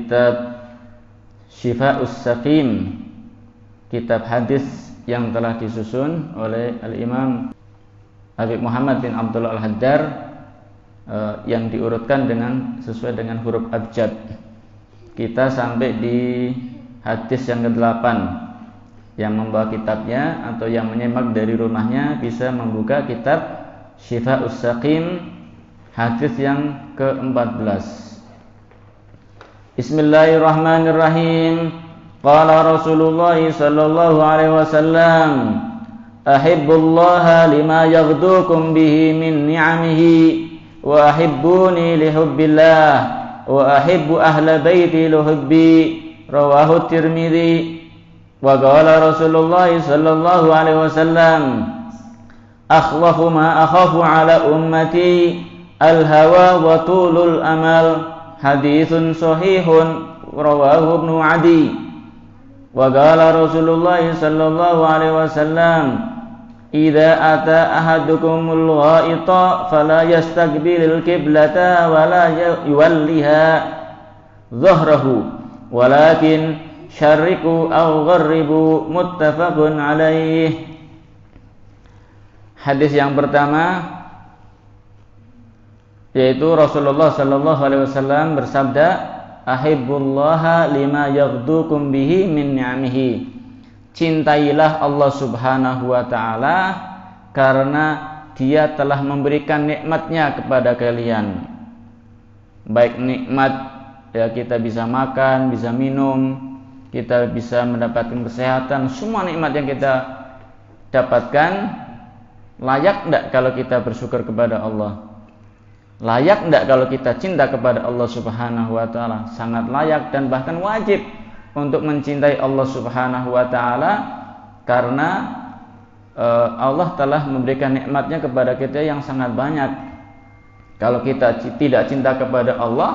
kitab Syifa'us Saqim, kitab hadis yang telah disusun oleh Al-Imam Habib Muhammad bin Abdullah Al-Haddar, yang diurutkan sesuai dengan huruf abjad. Kita sampai di hadis yang ke-8. Yang membawa kitabnya atau yang menyimak dari rumahnya bisa membuka kitab Syifa'us Saqim, hadis yang ke-14. Bismillahirrahmanirrahim. Qala Rasulullah sallallahu alaihi wasallam, ahibbullaha lima yaghdukum bihi min ni'amihi wa ahibbuni lihubbillah wa ahibbu ahla baiti lihubbi. Rawahu Tirmidzi. Wa qala Rasulullah sallallahu alaihi wasallam, akhwafu ma akhafu ala ummati al-hawa wa tulul amal. Haditsun sahihun. Rawahu Ibnu Adi. Wa qala Rasulullah sallallahu alaihi wasallam, idza ata ahadukumul ghaita fala yastaqbilil qiblata wala yuwalliha dhahrahu walakin syarriqu aw gharribu. Muttafaqun alaih. Hadis yang pertama yaitu Rasulullah sallallahu alaihi wasallam bersabda, ahibbullaha lima yaghdukum bihi min ni'amihi. Cintailah Allah Subhanahu wa taala karena Dia telah memberikan nikmatnya kepada kalian. Baik nikmat ya, kita bisa makan, bisa minum, kita bisa mendapatkan kesehatan, semua nikmat yang kita dapatkan, layak enggak kalau kita bersyukur kepada Allah? Layak enggak kalau kita cinta kepada Allah Subhanahu wa taala? Sangat layak dan bahkan wajib untuk mencintai Allah Subhanahu wa taala karena Allah telah memberikan nikmatnya kepada kita yang sangat banyak. Kalau kita tidak cinta kepada Allah,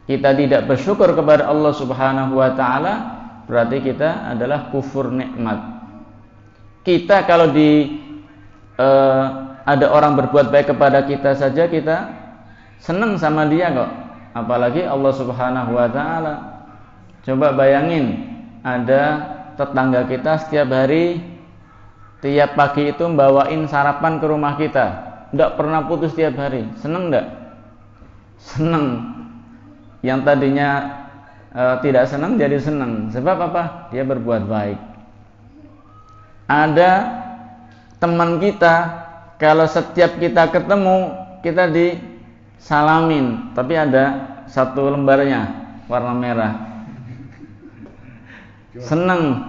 kita tidak bersyukur kepada Allah Subhanahu wa taala, berarti kita adalah kufur nikmat. Kita kalau ada orang berbuat baik kepada kita saja kita senang sama dia kok, apalagi Allah Subhanahu wa taala. Coba bayangin, ada tetangga kita setiap hari, tiap pagi itu bawain sarapan ke rumah kita, enggak pernah putus tiap hari. Senang enggak? Senang. Yang tadinya tidak senang jadi senang. Sebab apa? Dia berbuat baik. Ada teman kita, kalau setiap kita ketemu, kita disalamin, tapi ada satu lembarnya warna merah. Seneng.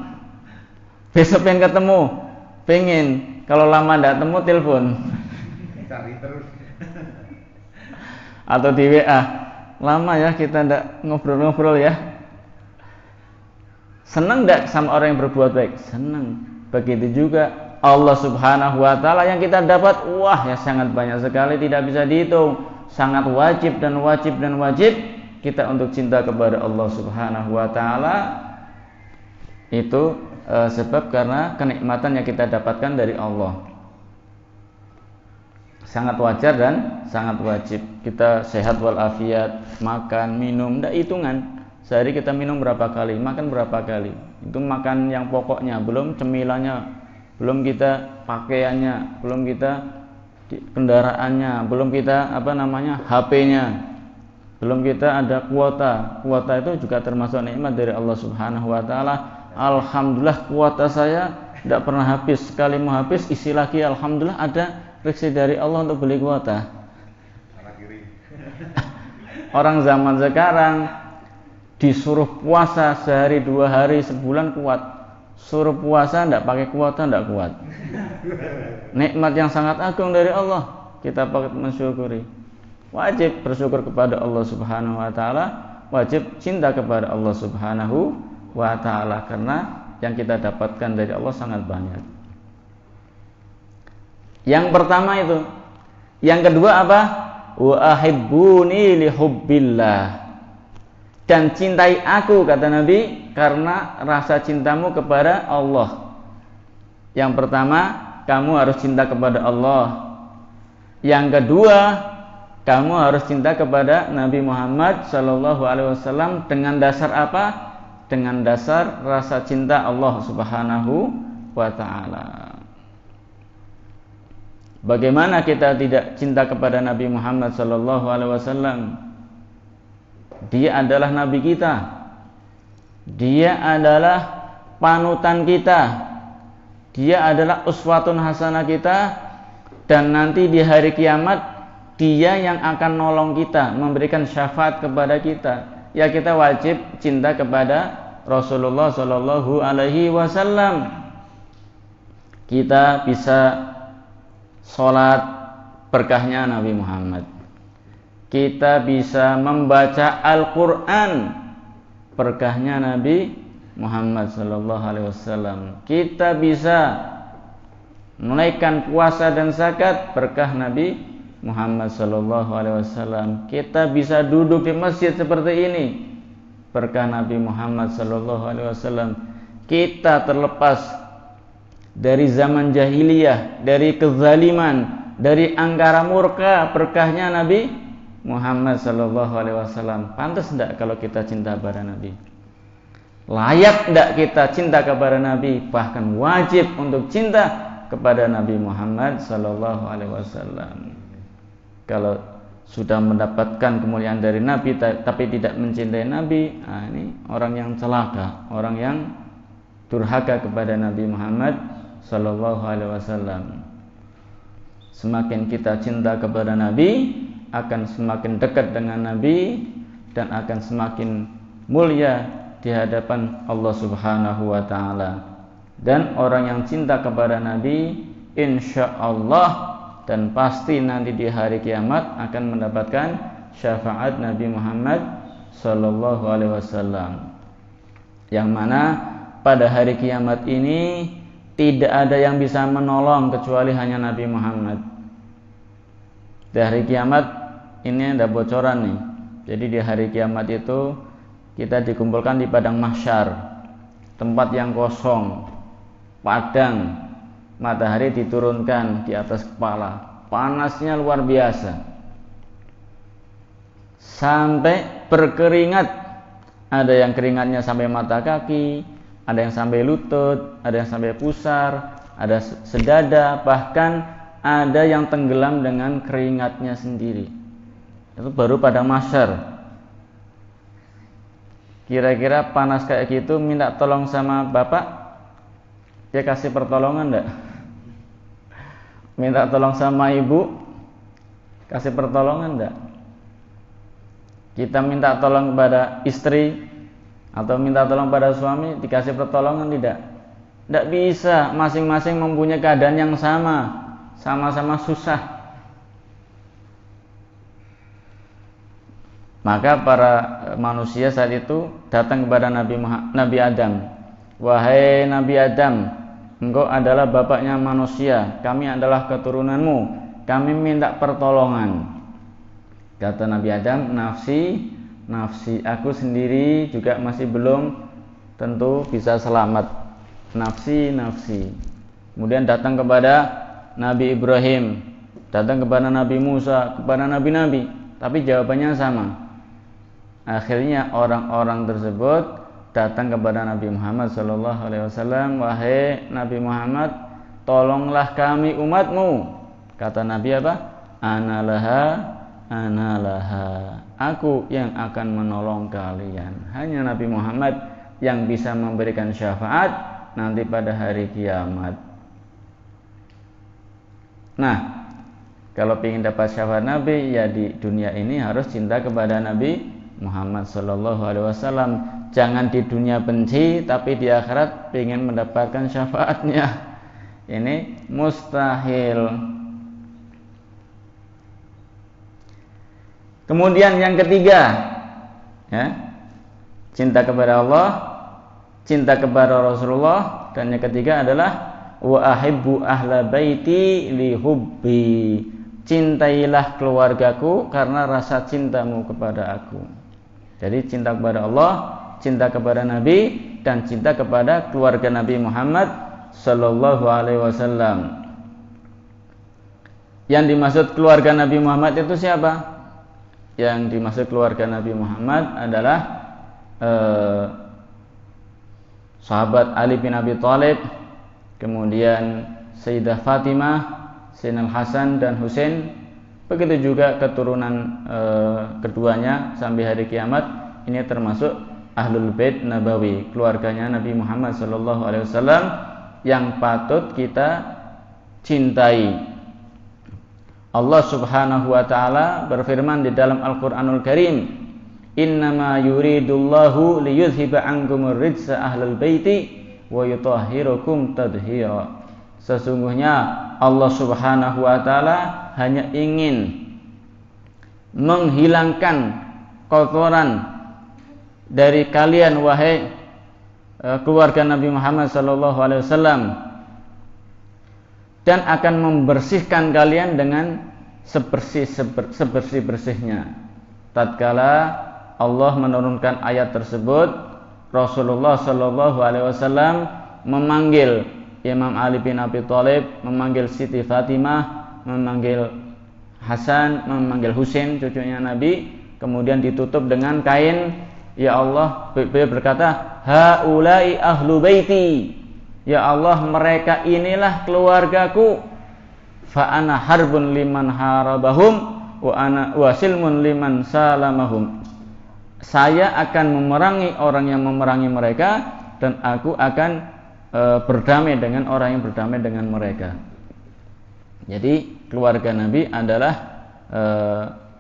Besok pengen ketemu, pengen. Kalau lama tidak ketemu, telepon. Cari terus. Atau di WA. Lama ya kita tidak ngobrol-ngobrol ya. Seneng tidak sama orang yang berbuat baik? Seneng. Begitu juga Allah Subhanahu wa taala yang kita dapat, wah ya sangat banyak sekali, tidak bisa dihitung. Sangat wajib dan wajib dan wajib kita untuk cinta kepada Allah Subhanahu wa taala. Itu sebab karena kenikmatan yang kita dapatkan dari Allah. Sangat wajar dan sangat wajib. Kita sehat walafiat, makan, minum, tidak hitungan. Sehari kita minum berapa kali, makan berapa kali. Itu makan yang pokoknya, belum cemilannya, belum kita pakaiannya, belum kita kendaraannya, belum kita HP-nya, belum kita ada kuota. Kuota itu juga termasuk nikmat dari Allah Subhanahu wa taala. Alhamdulillah kuota saya tidak pernah habis. Sekali mau habis isi lagi, alhamdulillah ada rezeki dari Allah untuk beli kuota. Orang zaman sekarang disuruh puasa sehari, 2 hari, sebulan kuat. Suruh puasa tidak pakai kuota tidak kuat. Nikmat yang sangat agung dari Allah, kita patut mensyukuri. Wajib bersyukur kepada Allah Subhanahu wa taala, wajib cinta kepada Allah Subhanahu wa taala karena yang kita dapatkan dari Allah sangat banyak. Yang pertama itu. Yang kedua apa? Wa ahibbuni lihubbillah. Dan cintai aku, kata Nabi, karena rasa cintamu kepada Allah. Yang pertama, kamu harus cinta kepada Allah. Yang kedua, Kamu harus cinta kepada Nabi Muhammad sallallahu alaihi wasallam dengan dasar apa? Dengan dasar rasa cinta Allah Subhanahu wa taala. Bagaimana kita tidak cinta kepada Nabi Muhammad sallallahu alaihi wasallam? Dia adalah nabi kita. Dia adalah panutan kita. Dia adalah uswatun hasanah kita, dan nanti di hari kiamat dia yang akan nolong kita, memberikan syafaat kepada kita. Ya, kita wajib cinta kepada Rasulullah sallallahu alaihi wasallam. Kita bisa sholat berkahnya Nabi Muhammad. Kita bisa membaca Al-Quran berkahnya Nabi Muhammad sallallahu alaihi wasallam. Kita bisa menaikkan puasa dan zakat berkah Nabi Muhammad sallallahu alaihi wasallam. Kita bisa duduk di masjid seperti ini berkah Nabi Muhammad sallallahu alaihi wasallam. Kita terlepas dari zaman jahiliyah, dari kezaliman, dari angkara murka berkahnya Nabi Muhammad sallallahu alaihi wasallam. Pantas enggak kalau kita cinta kepada Nabi? Layak enggak kita cinta kepada Nabi? Bahkan wajib untuk cinta kepada Nabi Muhammad sallallahu alaihi wasallam. Kalau sudah mendapatkan kemuliaan dari Nabi tapi tidak mencintai Nabi, ini orang yang celaka, orang yang durhaka kepada Nabi Muhammad sallallahu alaihi wasallam. Semakin kita cinta kepada Nabi, akan semakin dekat dengan Nabi dan akan semakin mulia di hadapan Allah Subhanahu wa taala. Dan orang yang cinta kepada Nabi, insyaallah dan pasti nanti di hari kiamat akan mendapatkan syafaat Nabi Muhammad sallallahu alaihi wasallam. Yang mana pada hari kiamat ini tidak ada yang bisa menolong kecuali hanya Nabi Muhammad. Di hari kiamat ini ada bocoran nih. Jadi di hari kiamat itu kita dikumpulkan di padang mahsyar, tempat yang kosong, padang, matahari diturunkan di atas kepala, panasnya luar biasa, sampai berkeringat. Ada yang keringatnya sampai mata kaki, ada yang sampai lutut, ada yang sampai pusar, ada sedada, bahkan ada yang tenggelam dengan keringatnya sendiri. Itu baru pada mahsyar. Kira-kira panas kayak gitu minta tolong sama bapak, dia kasih pertolongan enggak? Minta tolong sama ibu, kasih pertolongan enggak? Kita minta tolong kepada istri atau minta tolong pada suami, dikasih pertolongan tidak? Tidak bisa, masing-masing mempunyai keadaan yang sama-sama susah. Maka para manusia saat itu datang kepada Nabi Adam. Wahai Nabi Adam, engkau adalah bapaknya manusia, kami adalah keturunanmu, kami minta pertolongan. Kata Nabi Adam, nafsi aku sendiri juga masih belum tentu bisa selamat. Nafsi. Kemudian datang kepada Nabi Ibrahim, datang kepada Nabi Musa, kepada nabi-nabi, tapi jawabannya sama. Akhirnya orang-orang tersebut datang kepada Nabi Muhammad SAW. Wahai Nabi Muhammad, tolonglah kami umatmu. Kata Nabi apa? Analaha, aku yang akan menolong kalian. Hanya Nabi Muhammad yang bisa memberikan syafaat nanti pada hari kiamat. Nah, kalau ingin dapat syafaat Nabi, ya di dunia ini harus cinta kepada Nabi Muhammad sallallahu alaihi wasallam. Jangan di dunia benci, tapi di akhirat ingin mendapatkan syafaatnya. Ini mustahil. Kemudian yang ketiga, ya, cinta kepada Allah, cinta kepada Rasulullah, dan yang ketiga adalah wa ahibbu ahla baiti li hubbi. Cintailah keluargaku karena rasa cintamu kepada aku. Jadi cinta kepada Allah, cinta kepada Nabi, dan cinta kepada keluarga Nabi Muhammad sallallahu alaihi wasallam. Yang dimaksud keluarga Nabi Muhammad itu siapa? yang dimaksud keluarga Nabi Muhammad adalah sahabat Ali bin Abi Thalib, kemudian Sayyidah Fatimah, Sayyidina Hasan dan Husain, begitu juga keturunan keduanya sampai hari kiamat. Ini termasuk Ahlul Bait Nabawi, keluarganya Nabi Muhammad SAW yang patut kita cintai. Allah Subhanahu wa taala berfirman di dalam Al-Qur'anul Karim, "Innama yuridullahu liyudhhiba 'ankumur rijsa ahlal baiti wa yutahhirukum tadhhira." Sesungguhnya Allah Subhanahu wa taala hanya ingin menghilangkan kotoran dari kalian wahai keluarga Nabi Muhammad sallallahu alaihi wasallam, dan akan membersihkan kalian dengan sebersih-bersihnya. Tatkala Allah menurunkan ayat tersebut, Rasulullah sallallahu alaihi wasallam memanggil Imam Ali bin Abi Thalib, memanggil Siti Fatimah, memanggil Hasan, memanggil Husain cucunya Nabi, kemudian ditutup dengan kain. Ya Allah, beliau berkata, "Haula'i ahlu baiti." Ya Allah, mereka inilah keluargaku. Fa ana harbun liman harabahum wa ana wasilmun liman salamahum. Saya akan memerangi orang yang memerangi mereka, dan aku akan berdamai dengan orang yang berdamai dengan mereka. Jadi keluarga Nabi adalah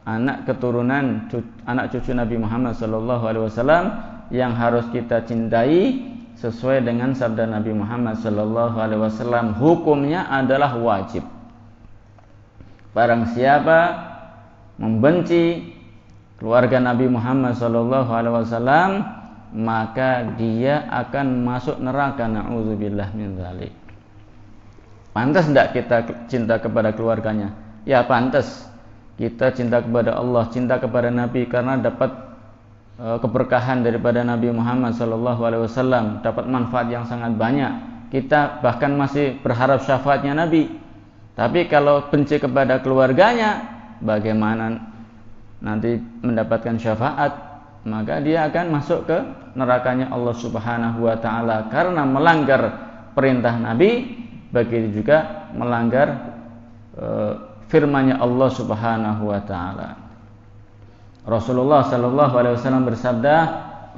anak keturunan, anak cucu Nabi Muhammad SAW yang harus kita cintai sesuai dengan sabda Nabi Muhammad SAW. Hukumnya adalah wajib. Barang siapa membenci keluarga Nabi Muhammad SAW, maka dia akan masuk neraka. Na'udzubillah min dzalik. Pantas tidak kita cinta kepada keluarganya? Ya pantas. Kita cinta kepada Allah, cinta kepada Nabi, karena dapat keberkahan daripada Nabi Muhammad SAW, dapat manfaat yang sangat banyak. Kita bahkan masih berharap syafaatnya Nabi. Tapi kalau benci kepada keluarganya, bagaimana nanti mendapatkan syafaat? Maka dia akan masuk ke nerakanya Allah Subhanahu wa taala karena melanggar perintah Nabi, begitu juga melanggar firman-Nya Allah Subhanahu wa taala. Rasulullah sallallahu alaihi wasallam bersabda,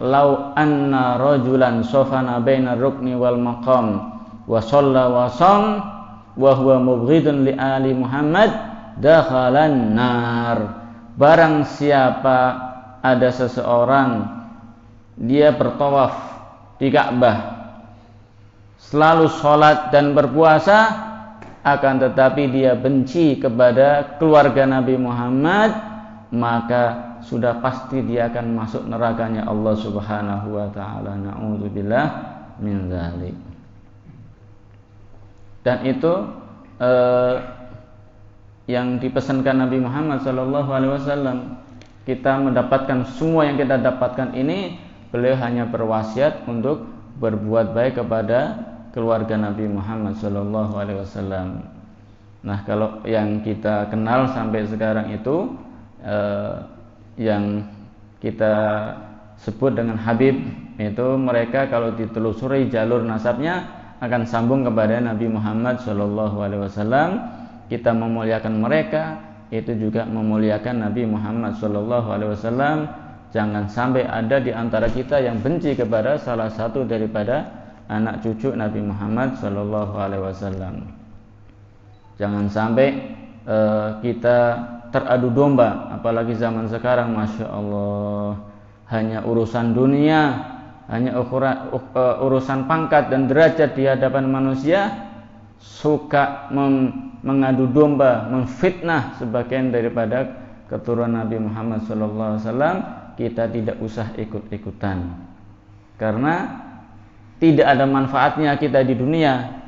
"Lau anna rajulan sofana baina rukni wal maqam wa shalla wa sham wa huwa mubghidun li ali Muhammad dakhalan nar." Barang siapa ada seseorang dia bertawaf di Ka'bah, selalu sholat dan berpuasa, akan tetapi dia benci kepada keluarga Nabi Muhammad, maka sudah pasti dia akan masuk nerakanya Allah Subhanahu wa taala. Na'udzubillah min dzalik. Dan itu yang dipesankan Nabi Muhammad SAW. Kita mendapatkan semua yang kita dapatkan ini, beliau hanya berwasiat untuk berbuat baik kepada keluarga Nabi Muhammad SAW. Nah, kalau yang kita kenal sampai sekarang itu yang kita sebut dengan Habib, itu mereka kalau ditelusuri jalur nasabnya akan sambung kepada Nabi Muhammad SAW. Kita memuliakan mereka, itu juga memuliakan Nabi Muhammad SAW. Jangan sampai ada di antara kita yang benci kepada salah satu daripada anak cucu Nabi Muhammad SAW. Jangan sampai kita teradu domba, apalagi zaman sekarang, masya Allah, hanya urusan dunia, hanya urusan pangkat dan derajat di hadapan manusia, suka mengadu domba, memfitnah sebagian daripada keturunan Nabi Muhammad SAW. Kita tidak usah ikut-ikutan, karena tidak ada manfaatnya kita di dunia,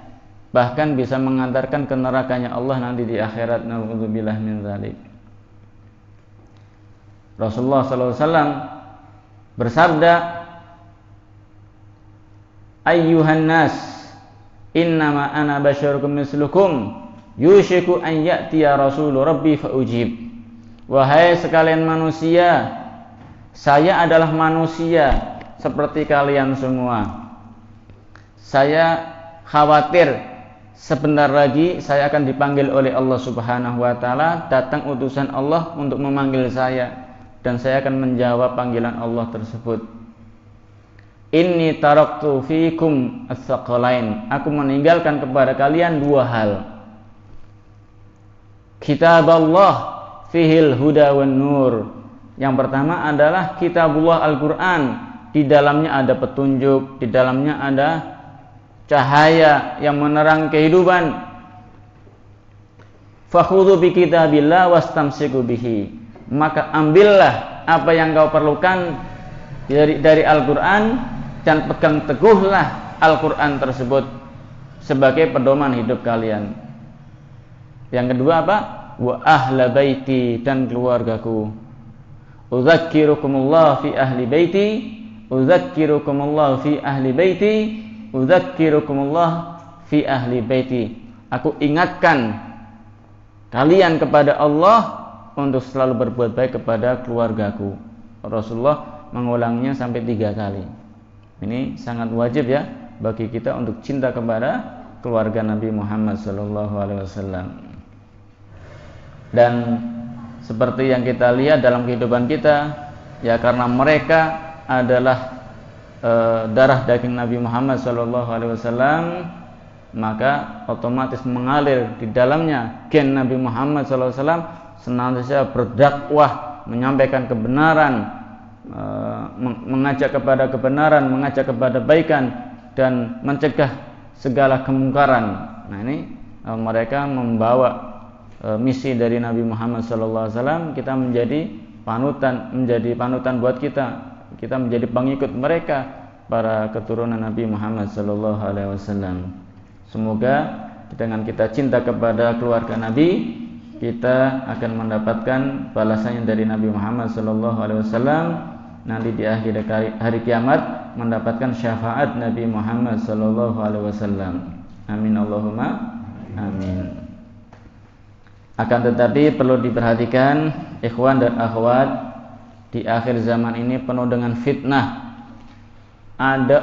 bahkan bisa mengantarkan ke nerakanya Allah nanti di akhirat. Na'udzubillah min dzalik. Rasulullah SAW bersabda, "Ayyuhan nas, innama ana basyarukum mislukum, yushiku an ya'tiya rasulu rabbi fa ujib, wahai sekalian manusia, saya adalah manusia seperti kalian semua. Saya khawatir sebentar lagi saya akan dipanggil oleh Allah Subhanahu wa taala, datang utusan Allah untuk memanggil saya, dan saya akan menjawab panggilan Allah tersebut. Inni taraktu fikum as-saqalain. Aku meninggalkan kepada kalian dua hal. Kitabullah fihil huda wan nur. Yang pertama adalah kitabullah Al-Qur'an. Di dalamnya ada petunjuk, di dalamnya ada cahaya yang menerang kehidupan. Fakhudhu bi kitabillah wastamsiku bihi. Maka ambillah apa yang kau perlukan dari Al-Qur'an dan pegang teguhlah Al-Qur'an tersebut sebagai pedoman hidup kalian. Yang kedua apa? Wa ahla baiti, dan keluargaku. Udzakkirukumullah fi ahli baiti, udzakkirukumullah fi ahli baiti, udzakkirukumullah fi ahli baiti. Aku ingatkan kalian kepada Allah untuk selalu berbuat baik kepada keluargaku. Rasulullah mengulangnya sampai 3 kali. Ini sangat wajib ya bagi kita untuk cinta kepada keluarga Nabi Muhammad SAW. Dan seperti yang kita lihat dalam kehidupan kita, ya karena mereka adalah darah daging Nabi Muhammad SAW, maka otomatis mengalir di dalamnya gen Nabi Muhammad SAW, senantiasa berdakwah, menyampaikan kebenaran, mengajak kepada kebenaran, mengajak kepada kebaikan, dan mencegah segala kemungkaran. Nah ini mereka membawa misi dari Nabi Muhammad SAW. Kita menjadi panutan buat kita. Kita menjadi pengikut mereka, para keturunan Nabi Muhammad SAW. Semoga dengan kita cinta kepada keluarga Nabi, kita akan mendapatkan balasannya dari Nabi Muhammad SAW nanti di akhir hari kiamat, mendapatkan syafaat Nabi Muhammad SAW. Amin Allahumma amin. Akan tetapi perlu diperhatikan ikhwan dan akhwat, di akhir zaman ini penuh dengan fitnah. Ada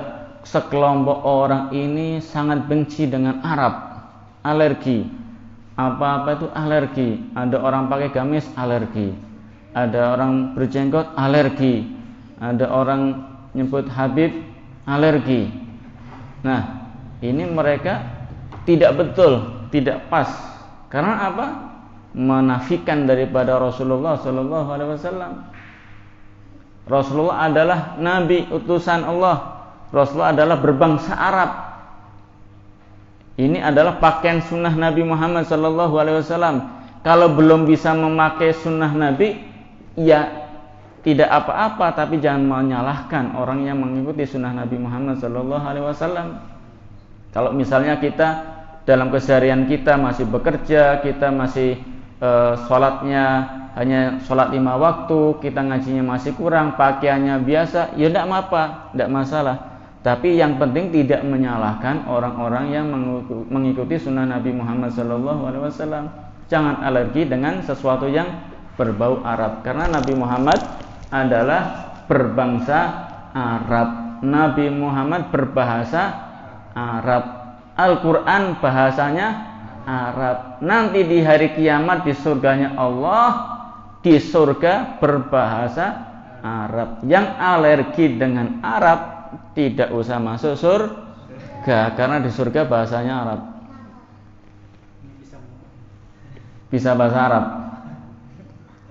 sekelompok orang ini sangat benci dengan Arab, alergi. Apa-apa itu alergi. Ada orang pakai gamis, alergi. Ada orang berjenggot, alergi. Ada orang nyebut Habib, alergi. Nah, ini mereka tidak betul, tidak pas. Karena apa? Menafikan daripada Rasulullah SAW. Rasulullah adalah Nabi utusan Allah. Rasulullah adalah berbangsa Arab. Ini adalah pakaian sunnah Nabi Muhammad SAW. Kalau belum bisa memakai sunnah Nabi, ya tidak apa-apa, tapi jangan menyalahkan orang yang mengikuti sunnah Nabi Muhammad SAW. Kalau misalnya kita dalam keseharian kita masih bekerja, kita masih sholatnya hanya sholat 5 waktu, kita ngajinya masih kurang, pakaiannya biasa, ya tidak apa, tidak masalah. Tapi yang penting tidak menyalahkan orang-orang yang mengikuti sunnah Nabi Muhammad SAW. Jangan alergi dengan sesuatu yang berbau Arab, karena Nabi Muhammad adalah berbangsa Arab. Nabi Muhammad berbahasa Arab. Al-Quran bahasanya Arab. Nanti di hari kiamat di surganya Allah, di surga berbahasa Arab. Yang alergi dengan Arab tidak usah masuk surga, karena di surga bahasanya Arab. Bisa bahasa Arab.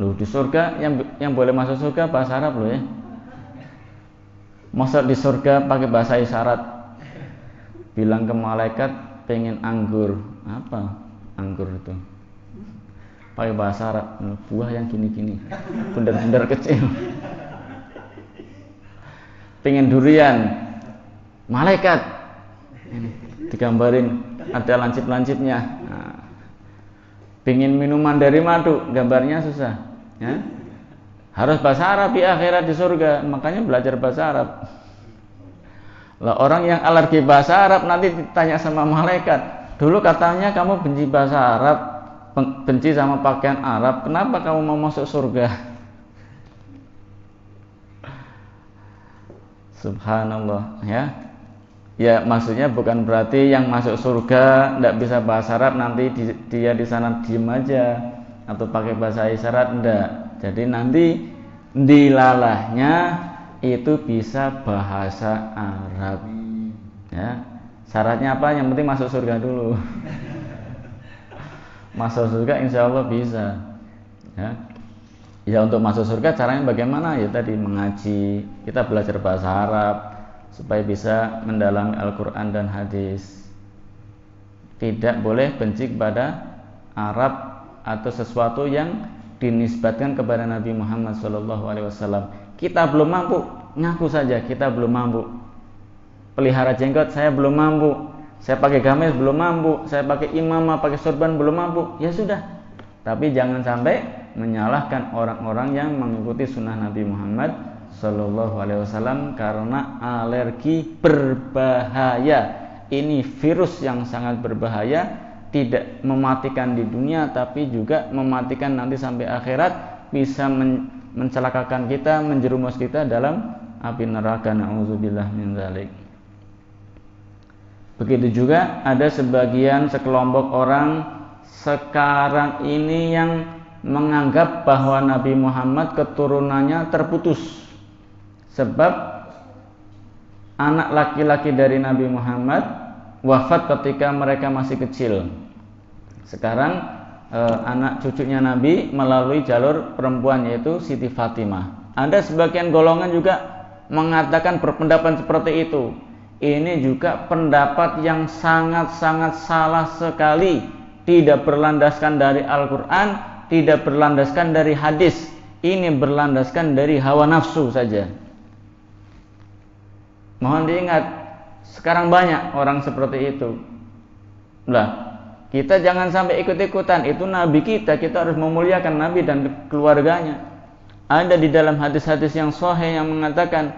Loh, di surga yang boleh masuk surga bahasa Arab loh ya. Masa di surga pakai bahasa isyarat. Bilang ke malaikat pengen anggur. Apa anggur itu? Pakai bahasa Arab. Buah yang gini-gini, bundar-bundar kecil. Pengen durian. Malaikat. Ini digambarin ada lancip-lancipnya. Nah, pengen minuman dari madu, gambarnya susah. Ya? Harus bahasa Arab di akhirat di surga. Makanya belajar bahasa Arab. Lah orang yang alergi bahasa Arab nanti ditanya sama malaikat, dulu katanya kamu benci bahasa Arab, benci sama pakaian Arab, kenapa kamu mau masuk surga? Subhanallah, ya. Ya, maksudnya bukan berarti yang masuk surga tidak bisa bahasa Arab nanti dia di sana diem aja atau pakai bahasa isyarat, enggak. Jadi nanti dilalahnya itu bisa bahasa Arab. Ya. Syaratnya apa? Yang penting masuk surga dulu. Masuk surga insya Allah bisa. Ya. Ya, untuk masuk surga caranya bagaimana? Ya tadi mengaji, kita belajar bahasa Arab supaya bisa mendalami Al-Quran dan hadis. Tidak boleh benci kepada Arab atau sesuatu yang dinisbatkan kepada Nabi Muhammad SAW. Kita belum mampu, ngaku saja kita belum mampu. Pelihara jenggot saya belum mampu, saya pakai gamis belum mampu, saya pakai imamah, pakai sorban belum mampu. Ya sudah. Tapi jangan sampai menyalahkan orang-orang yang mengikuti sunnah Nabi Muhammad SAW karena alergi berbahaya. Ini virus yang sangat berbahaya, tidak mematikan di dunia tapi juga mematikan nanti sampai akhirat, bisa mencelakakan kita, menjerumus kita dalam api neraka. Na'udzubillah min dzalik. Begitu juga ada sekelompok orang sekarang ini yang menganggap bahwa Nabi Muhammad keturunannya terputus, sebab anak laki-laki dari Nabi Muhammad wafat ketika mereka masih kecil. Sekarang anak cucunya Nabi melalui jalur perempuan, yaitu Siti Fatimah. Ada sebagian golongan juga mengatakan berpendapat seperti itu. Ini juga pendapat yang sangat-sangat salah sekali, tidak berlandaskan dari Al-Quran, tidak berlandaskan dari hadis. Ini berlandaskan dari hawa nafsu saja. Mohon diingat, sekarang banyak orang seperti itu. Lah, kita jangan sampai ikut-ikutan. Itu Nabi kita harus memuliakan Nabi dan keluarganya. Ada di dalam hadis-hadis yang sahih yang mengatakan,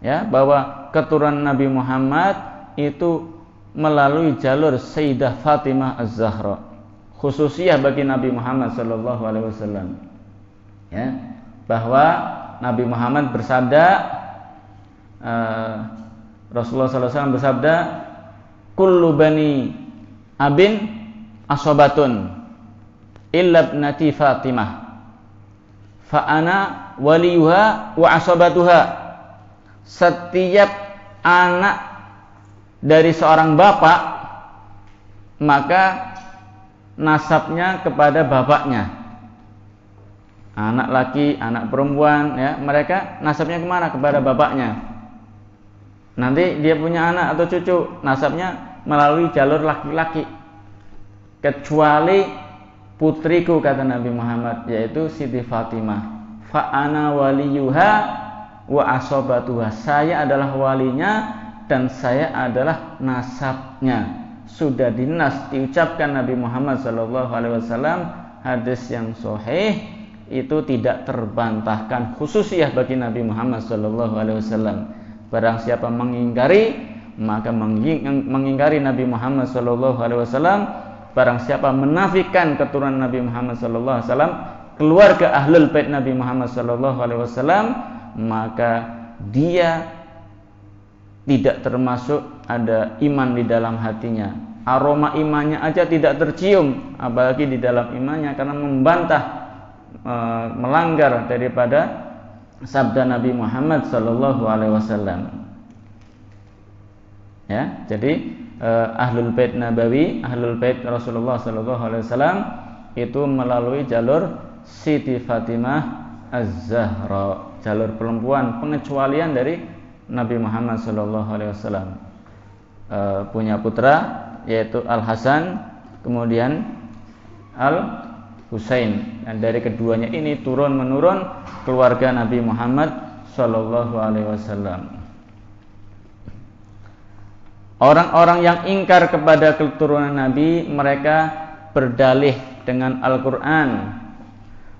ya, bahwa keturunan Nabi Muhammad itu melalui jalur Sayyidah Fatimah Az-Zahra, khususiyah bagi Nabi Muhammad SAW. Ya, bahwa Nabi Muhammad bersabda, Rasulullah SAW bersabda, kullu bani abin asobatun illa ibnati Fatimah fa ana waliyuha wa asobatuha. Setiap anak dari seorang bapak maka nasabnya kepada bapaknya. Anak laki, anak perempuan, ya, mereka nasabnya kemana? Kepada bapaknya. Nanti dia punya anak atau cucu, nasabnya melalui jalur laki-laki. Kecuali putriku, kata Nabi Muhammad, yaitu Siti Fatimah. Fa ana waliyuha wa asobatuha. Saya adalah walinya dan saya adalah nasabnya. Sudah dinas, diucapkan Nabi Muhammad SAW, hadis yang sahih, itu tidak terbantahkan, khususiyah bagi Nabi Muhammad SAW. Barang siapa mengingkari, maka mengingkari Nabi Muhammad SAW. Barang siapa menafikan keturunan Nabi Muhammad SAW, keluarga ahlul bait Nabi Muhammad SAW, maka dia tidak termasuk ada iman di dalam hatinya. Aroma imannya aja tidak tercium, apalagi di dalam imannya, karena membantah, melanggar daripada sabda Nabi Muhammad SAW. Ya, jadi ahlul bait Nabawi, ahlul bait Rasulullah SAW itu melalui jalur Siti Fatimah Az-Zahra, jalur perempuan, pengecualian dari Nabi Muhammad SAW. Punya putra yaitu Al Hasan, kemudian Al Husain, dan dari keduanya ini turun menurun keluarga Nabi Muhammad SAW. Orang-orang yang ingkar kepada keturunan Nabi, mereka berdalih dengan Al-Quran.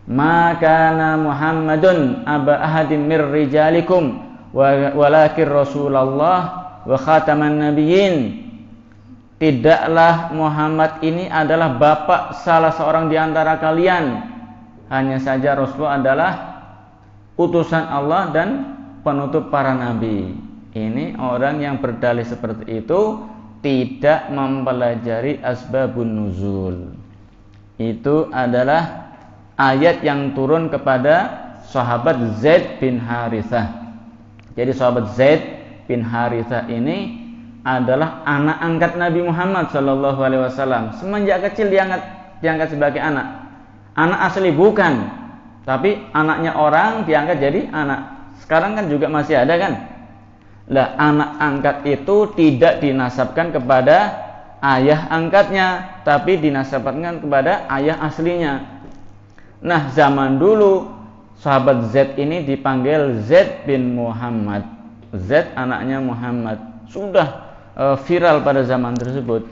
Maka Muhammadun aba ahadim mir rijalikum walakin Rasulullah wa khataman nabiyyin. tidaklah Muhammad ini adalah bapak salah seorang di antara kalian. Hanya saja Rasulullah adalah utusan Allah dan penutup para nabi. Ini orang yang berdalih seperti itu tidak mempelajari asbabun nuzul. Itu adalah ayat yang turun kepada sahabat Zaid bin Harithah. Jadi sahabat Zaid bin Harithah ini adalah anak angkat Nabi Muhammad SAW. Semenjak kecil diangkat sebagai anak. Anak asli bukan, tapi anaknya orang diangkat jadi anak. Sekarang kan juga masih ada kan? Lah, anak angkat itu tidak dinasabkan kepada ayah angkatnya, tapi dinasabkan kepada ayah aslinya. Nah, zaman dulu sahabat Z ini dipanggil Z bin Muhammad. Z anaknya Muhammad. Sudah viral pada zaman tersebut.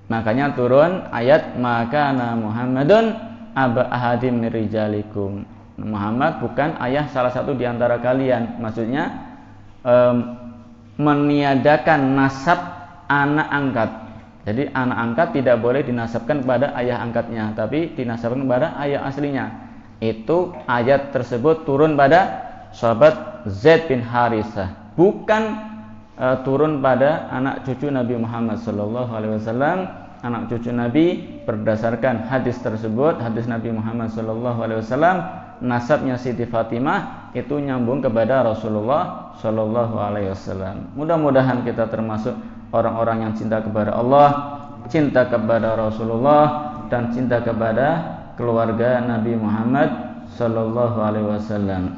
Makanya turun ayat makana Muhammadun aba ahadim min rijalikum. Muhammad bukan ayah salah satu di antara kalian. Maksudnya meniadakan nasab anak angkat. Jadi anak angkat tidak boleh dinasabkan kepada ayah angkatnya, tapi dinasabkan kepada ayah aslinya. Itu ayat tersebut turun pada sahabat Zaid bin Harithah, bukan turun pada anak cucu Nabi Muhammad SAW. Anak cucu Nabi berdasarkan hadis tersebut, hadis Nabi Muhammad SAW, nasabnya Siti Fatimah itu nyambung kepada Rasulullah SAW. Mudah-mudahan kita termasuk orang-orang yang cinta kepada Allah, cinta kepada Rasulullah, dan cinta kepada keluarga Nabi Muhammad SAW.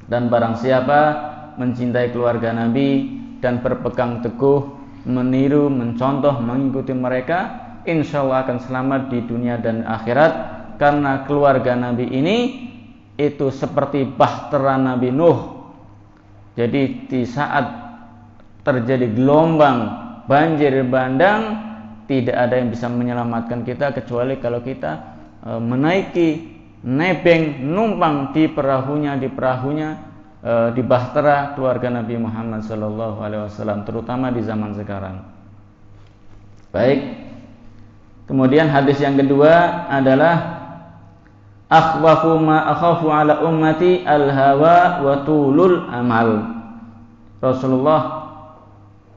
Dan barang siapa mencintai keluarga Nabi dan berpegang teguh, meniru, mencontoh, mengikuti mereka, insya Allah akan selamat di dunia dan akhirat. Karena keluarga Nabi ini itu seperti bahtera Nabi Nuh. Jadi di saat terjadi gelombang, banjir bandang, tidak ada yang bisa menyelamatkan kita kecuali kalau kita menaiki, nebeng, numpang di perahunya, di bahtera keluarga Nabi Muhammad SAW, terutama di zaman sekarang. Baik. Kemudian hadis yang kedua adalah akhwafu ma akhafu ala ummati al-hawa wa tulul amal. Rasulullah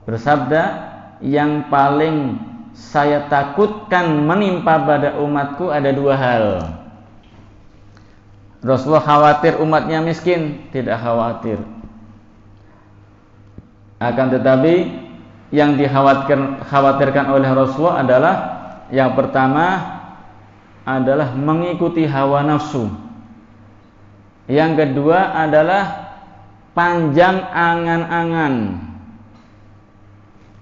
bersabda, yang paling saya takutkan menimpa pada umatku ada dua hal. Rasulullah khawatir umatnya miskin? Tidak khawatir. Akan tetapi yang dikhawatirkan oleh Rasulullah adalah yang pertama adalah mengikuti hawa nafsu. Yang kedua adalah panjang angan-angan.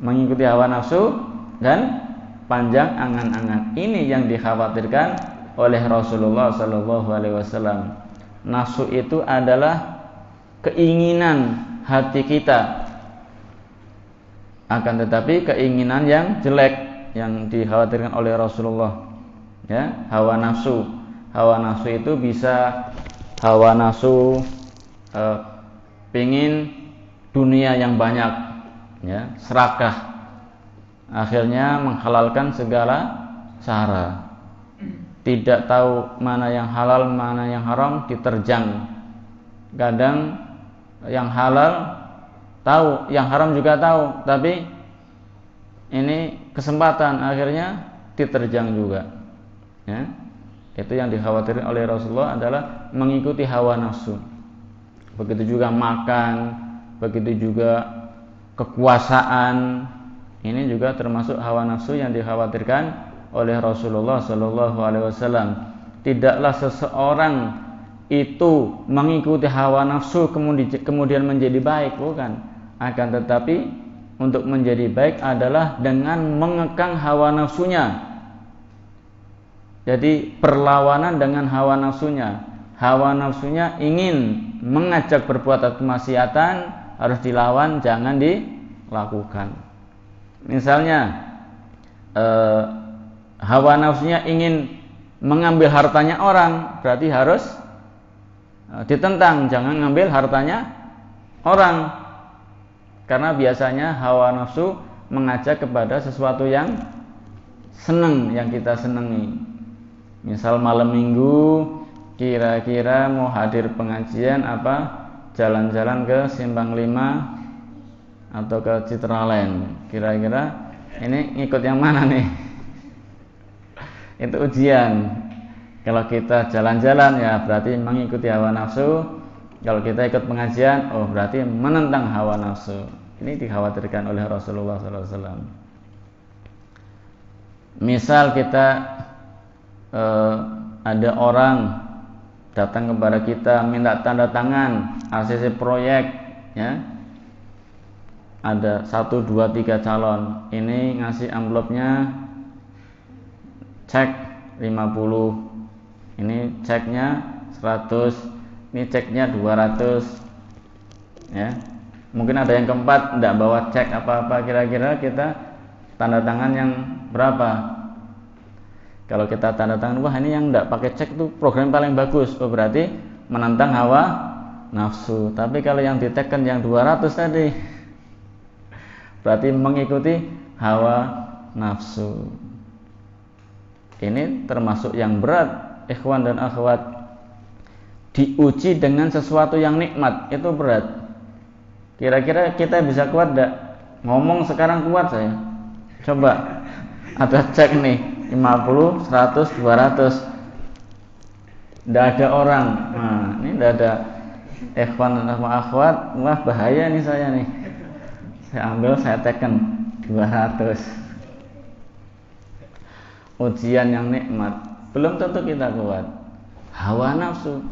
Mengikuti hawa nafsu dan panjang angan-angan. Ini yang dikhawatirkan oleh Rasulullah SAW. Nafsu itu adalah keinginan hati kita, akan tetapi keinginan yang jelek yang dikhawatirkan oleh Rasulullah. Ya, hawa nafsu. Hawa nafsu itu bisa hawa nafsu pingin dunia yang banyak, ya, serakah, akhirnya menghalalkan segala cara. Tidak tahu mana yang halal, mana yang haram, diterjang. Kadang yang halal tahu, yang haram juga tahu, tapi ini kesempatan, akhirnya diterjang juga. Ya. Itu yang dikhawatirkan oleh Rasulullah adalah mengikuti hawa nafsu. Begitu juga makan, begitu juga kekuasaan. Ini juga termasuk hawa nafsu yang dikhawatirkan oleh Rasulullah SAW. Tidaklah seseorang itu mengikuti hawa nafsu kemudian menjadi baik, bukan. Akan tetapi untuk menjadi baik adalah dengan mengekang hawa nafsunya. Jadi perlawanan dengan hawa nafsunya. Hawa nafsunya ingin mengajak berbuat kemaksiatan, harus dilawan, jangan dilakukan. Misalnya hawa nafsunya ingin mengambil hartanya orang, berarti harus ditentang, jangan ngambil hartanya orang. Karena biasanya hawa nafsu mengajak kepada sesuatu yang senang, yang kita senangi. Misal malam minggu kira-kira mau hadir pengajian apa, jalan-jalan ke Simpang 5 atau ke Citraland, kira-kira ini ngikut yang mana nih? Itu ujian. Kalau kita jalan-jalan ya berarti mengikuti hawa nafsu. Kalau kita ikut pengajian, oh berarti menentang hawa nafsu. Ini dikhawatirkan oleh Rasulullah SAW. Misal kita ada orang datang kepada kita minta tanda tangan ACC proyek, ya. Ada 1, 2, 3 calon. Ini ngasih amplopnya cek 50. Ini ceknya 100, ini ceknya 200, ya. Mungkin ada yang keempat tidak bawa cek apa-apa, kira-kira kita tanda tangan yang berapa? Kalau kita tanda tangan, wah ini yang tidak pakai cek itu program paling bagus, oh berarti menentang hawa nafsu. Tapi kalau yang diteken yang 200 tadi, berarti mengikuti hawa nafsu. Ini termasuk yang berat. Ikhwan dan akhwat, diuji dengan sesuatu yang nikmat itu berat. Kira-kira kita bisa kuat enggak? Ngomong sekarang kuat saya. Coba ada cek nih 50, 100, 200. Enggak ada orang. Nah, ini enggak ada ikhwan dan akhwat, wah bahaya nih saya nih. Saya ambil, saya teken 200. Ujian yang nikmat. Belum tentu kita kuat. Hawa nafsu.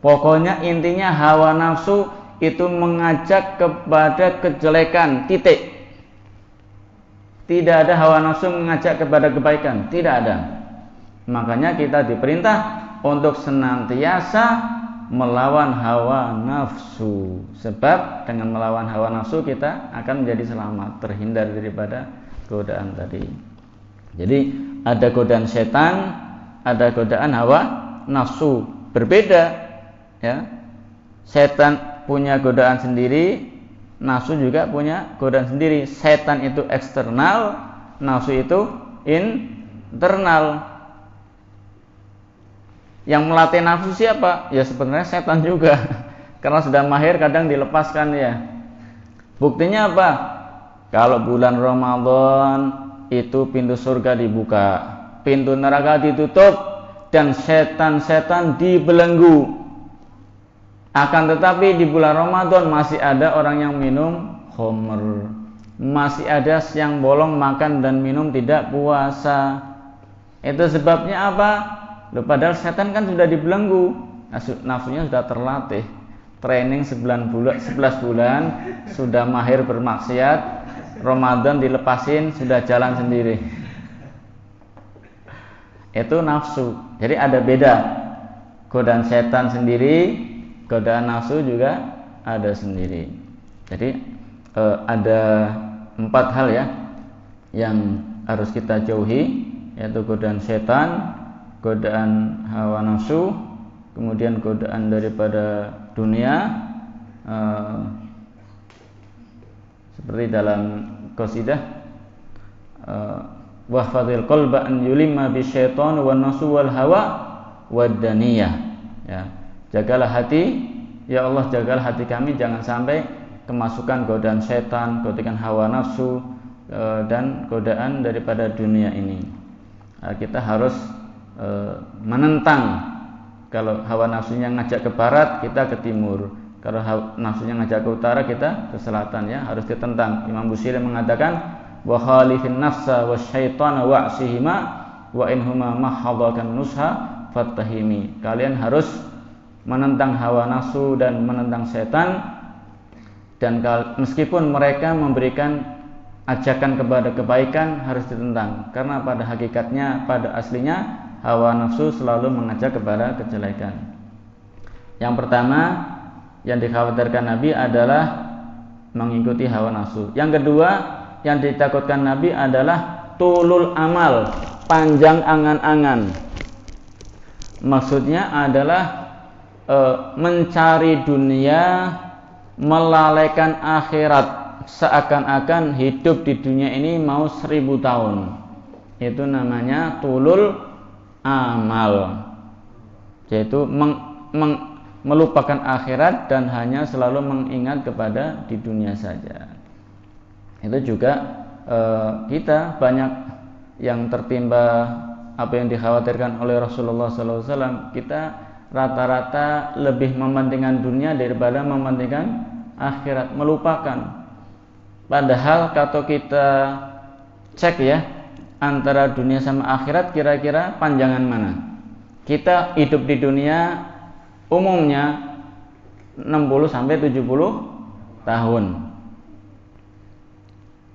Pokoknya intinya hawa nafsu itu mengajak kepada kejelekan, titik. Tidak ada hawa nafsu mengajak kepada kebaikan, tidak ada. Makanya kita diperintah untuk senantiasa melawan hawa nafsu. Sebab dengan melawan hawa nafsu kita akan menjadi selamat, terhindar daripada godaan tadi. Jadi ada godaan setan, ada godaan hawa nafsu, berbeda, ya. Setan punya godaan sendiri, nafsu juga punya godaan sendiri. Setan itu eksternal, nafsu itu internal. Yang melatih nafsu siapa? Ya sebenarnya setan juga. Karena sudah mahir kadang dilepaskan ya. Buktinya apa? Kalau bulan Ramadan itu pintu surga dibuka, pintu neraka ditutup, dan setan-setan dibelenggu. Akan tetapi di bulan Ramadan masih ada orang yang minum khamr, masih ada yang bolong makan dan minum tidak puasa. Itu sebabnya apa? Loh, padahal setan kan sudah dibelenggu, nafsunya sudah terlatih, training 11 bulan, sudah mahir bermaksiat. Ramadan dilepasin, sudah jalan sendiri. Itu nafsu. Jadi ada beda. Godaan setan sendiri, godaan nafsu juga ada sendiri. Jadi ada 4 hal ya yang harus kita jauhi, yaitu godaan setan, godaan hawa nafsu, kemudian godaan daripada dunia, seperti dalam qasidah wahfadhil qalba an yulimma bisyaitan wan nafsu wal hawa wad daniyah, ya. Jagalah hati, ya Allah, jagalah hati kami jangan sampai kemasukan godaan setan, godaan hawa nafsu, dan godaan daripada dunia ini. Kita harus menentang. Kalau hawa nafsunya ngajak ke barat, kita ke timur. Kalau nafsunya ngajak ke utara, kita ke selatan, ya, harus ditentang. Imam Busiri mengatakan wa khalifin nafsa wasyaitana wa'sihima wa inhuma mahadakan nusha fattahimi. Kalian harus menentang hawa nafsu dan menentang setan, dan meskipun mereka memberikan ajakan kepada kebaikan harus ditentang, karena pada hakikatnya, pada aslinya hawa nafsu selalu mengajak kepada kejelekan. Yang pertama yang dikhawatirkan Nabi adalah mengikuti hawa nafsu. Yang kedua yang ditakutkan Nabi adalah tulul amal, panjang angan-angan. Maksudnya adalah mencari dunia, melalaikan akhirat. seakan-akan hidup di dunia ini mau 1000 tahun. Itu namanya tulul amal, yaitu melupakan akhirat dan hanya selalu mengingat kepada di dunia saja. Itu juga kita banyak yang tertimpa apa yang dikhawatirkan oleh Rasulullah SAW. Kita rata-rata lebih mementingkan dunia daripada mementingkan akhirat, melupakan. Padahal kalau kita cek ya, antara dunia sama akhirat kira-kira panjangan mana? Kita hidup di dunia umumnya 60 sampai 70 tahun.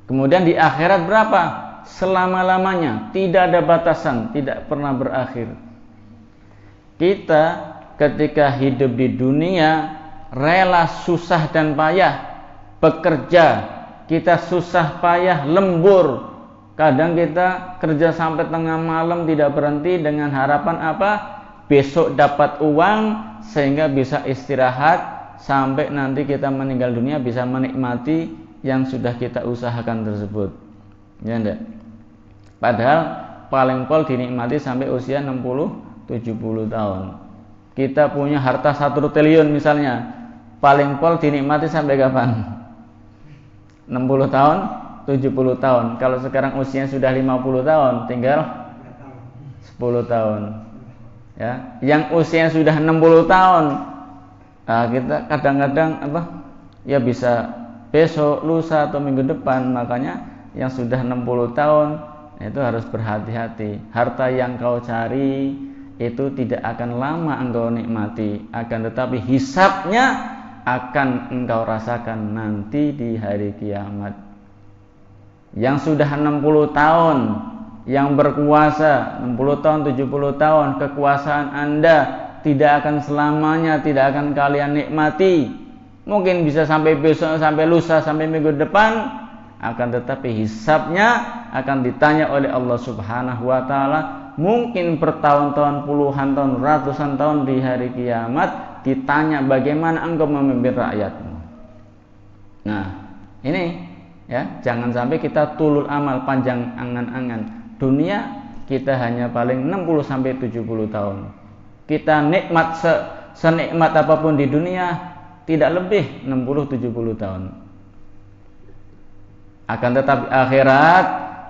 Kemudian di akhirat berapa? Selama-lamanya, tidak ada batasan, tidak pernah berakhir. Kita ketika hidup di dunia rela susah dan payah bekerja, kita susah payah lembur. Kadang kita kerja sampai tengah malam tidak berhenti dengan harapan apa? Besok dapat uang sehingga bisa istirahat sampai nanti kita meninggal dunia bisa menikmati yang sudah kita usahakan tersebut. Ya enggak? Padahal paling pol dinikmati sampai usia 60-70 tahun. Kita punya harta 1 triliun misalnya, paling pol dinikmati sampai kapan? 60 tahun, 70 tahun. Kalau sekarang usianya sudah 50 tahun, tinggal 10 tahun. Ya, yang usianya sudah 60 tahun, kita kadang-kadang ya bisa besok, lusa atau minggu depan. Makanya yang sudah 60 tahun itu harus berhati-hati. Harta yang kau cari itu tidak akan lama engkau nikmati, akan tetapi hisabnya akan engkau rasakan nanti di hari kiamat. Yang sudah 60 tahun, yang berkuasa 60 tahun, 70 tahun, kekuasaan Anda tidak akan selamanya, tidak akan kalian nikmati. Mungkin bisa sampai besok, sampai lusa, sampai minggu depan, akan tetapi hisabnya akan ditanya oleh Allah Subhanahu wa taala, mungkin bertahun-tahun, puluhan tahun, ratusan tahun di hari kiamat ditanya bagaimana engkau memimpin rakyatmu. Nah, ini ya, jangan sampai kita tulul amal, panjang angan-angan. Dunia kita hanya paling 60 sampai 70 tahun. Kita nikmat senikmat apapun di dunia tidak lebih 60-70 tahun. Akan tetapi akhirat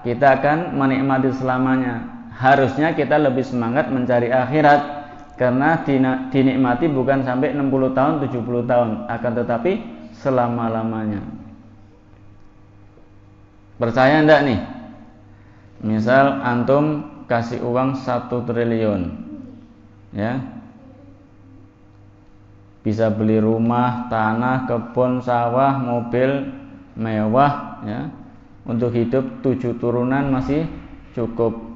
kita akan menikmati selamanya. Harusnya kita lebih semangat mencari akhirat, karena dinikmati bukan sampai 60 tahun, 70 tahun, akan tetapi selama-lamanya. Percaya enggak nih? Misal antum kasih uang 1 triliun, ya, bisa beli rumah, tanah, kebun, sawah, mobil mewah, ya, untuk hidup 7 turunan masih cukup.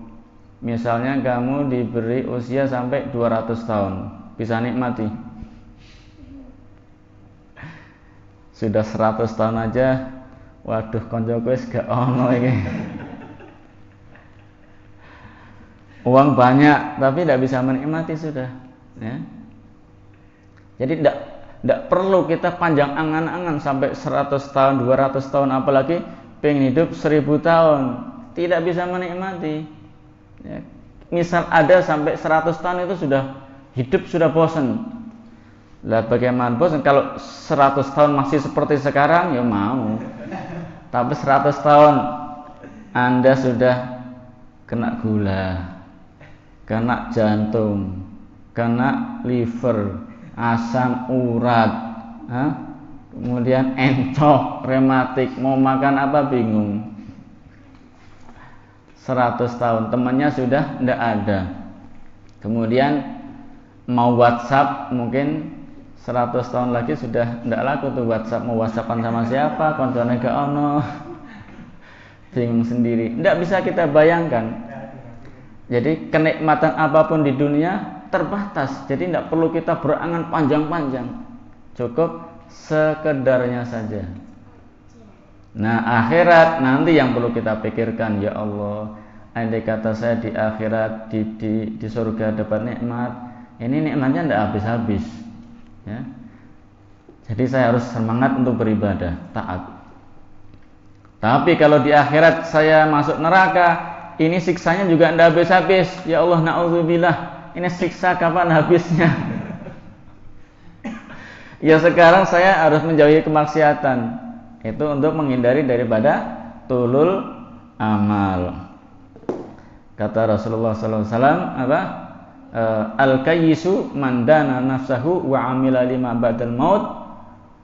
Misalnya kamu diberi usia sampai 200 tahun, bisa nikmati. Sudah 100 tahun aja, waduh koncoku wis gak ono iki. Uang banyak tapi tidak bisa menikmati sudah, ya. Jadi tidak perlu kita panjang angan-angan sampai 100 tahun, 200 tahun, apalagi pengen hidup 1000 tahun, tidak bisa menikmati. Ya. Misal ada sampai 100 tahun itu sudah hidup sudah bosan. Lah bagaimana bosan kalau 100 tahun masih seperti sekarang, ya mau. Tapi 100 tahun Anda sudah kena gula, kena jantung, kena liver, asam urat, kemudian encok, rematik, mau makan apa bingung. 100 tahun temannya sudah tidak ada. Kemudian mau WhatsApp, mungkin 100 tahun lagi sudah tidak laku tuh WhatsApp. Mau WhatsAppan sama siapa, konsolnya gak ono, bingung sendiri. Tidak bisa kita bayangkan. Jadi kenikmatan apapun di dunia terbatas. Jadi tidak perlu kita berangan panjang-panjang, cukup sekedarnya saja. Nah, akhirat nanti yang perlu kita pikirkan. Ya Allah, andai kata saya di akhirat di surga dapat nikmat, ini nikmatnya tidak habis-habis, ya. Jadi saya harus semangat untuk beribadah, taat. Tapi kalau di akhirat saya masuk neraka, ini siksanya juga tidak habis-habis. Ya Allah, na'udzubillah. Ini siksa kapan habisnya? Ya sekarang saya harus menjauhi kemaksiatan. Itu untuk menghindari daripada tulul amal. Kata Rasulullah SAW, apa? Al-kayyisu man dana nafsahu wa amila lima ba'dal maut,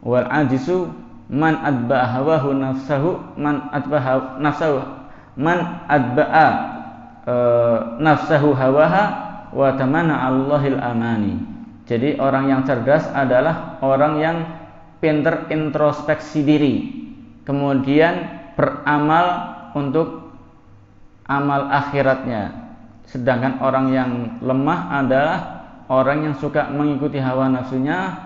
wal ajisu man atba'a hawahu nafsahu nafsahu hawaha wa tamanna Allahil amani. Jadi orang yang cerdas adalah orang yang pintar introspeksi diri, kemudian beramal untuk amal akhiratnya. Sedangkan orang yang lemah adalah orang yang suka mengikuti hawa nafsunya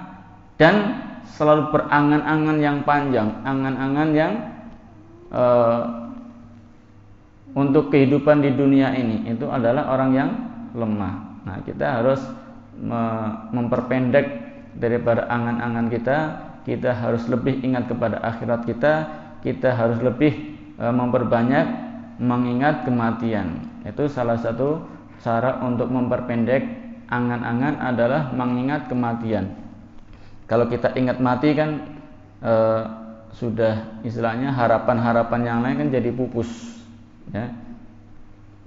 dan selalu berangan-angan yang panjang, angan-angan yang untuk kehidupan di dunia ini. Itu adalah orang yang lemah. Nah, kita harus memperpendek daripada angan-angan kita. Kita harus lebih ingat kepada akhirat kita. Kita harus lebih memperbanyak mengingat kematian. Itu salah satu cara untuk memperpendek angan-angan adalah mengingat kematian. Kalau kita ingat mati kan sudah istilahnya harapan-harapan yang lain kan jadi pupus, ya.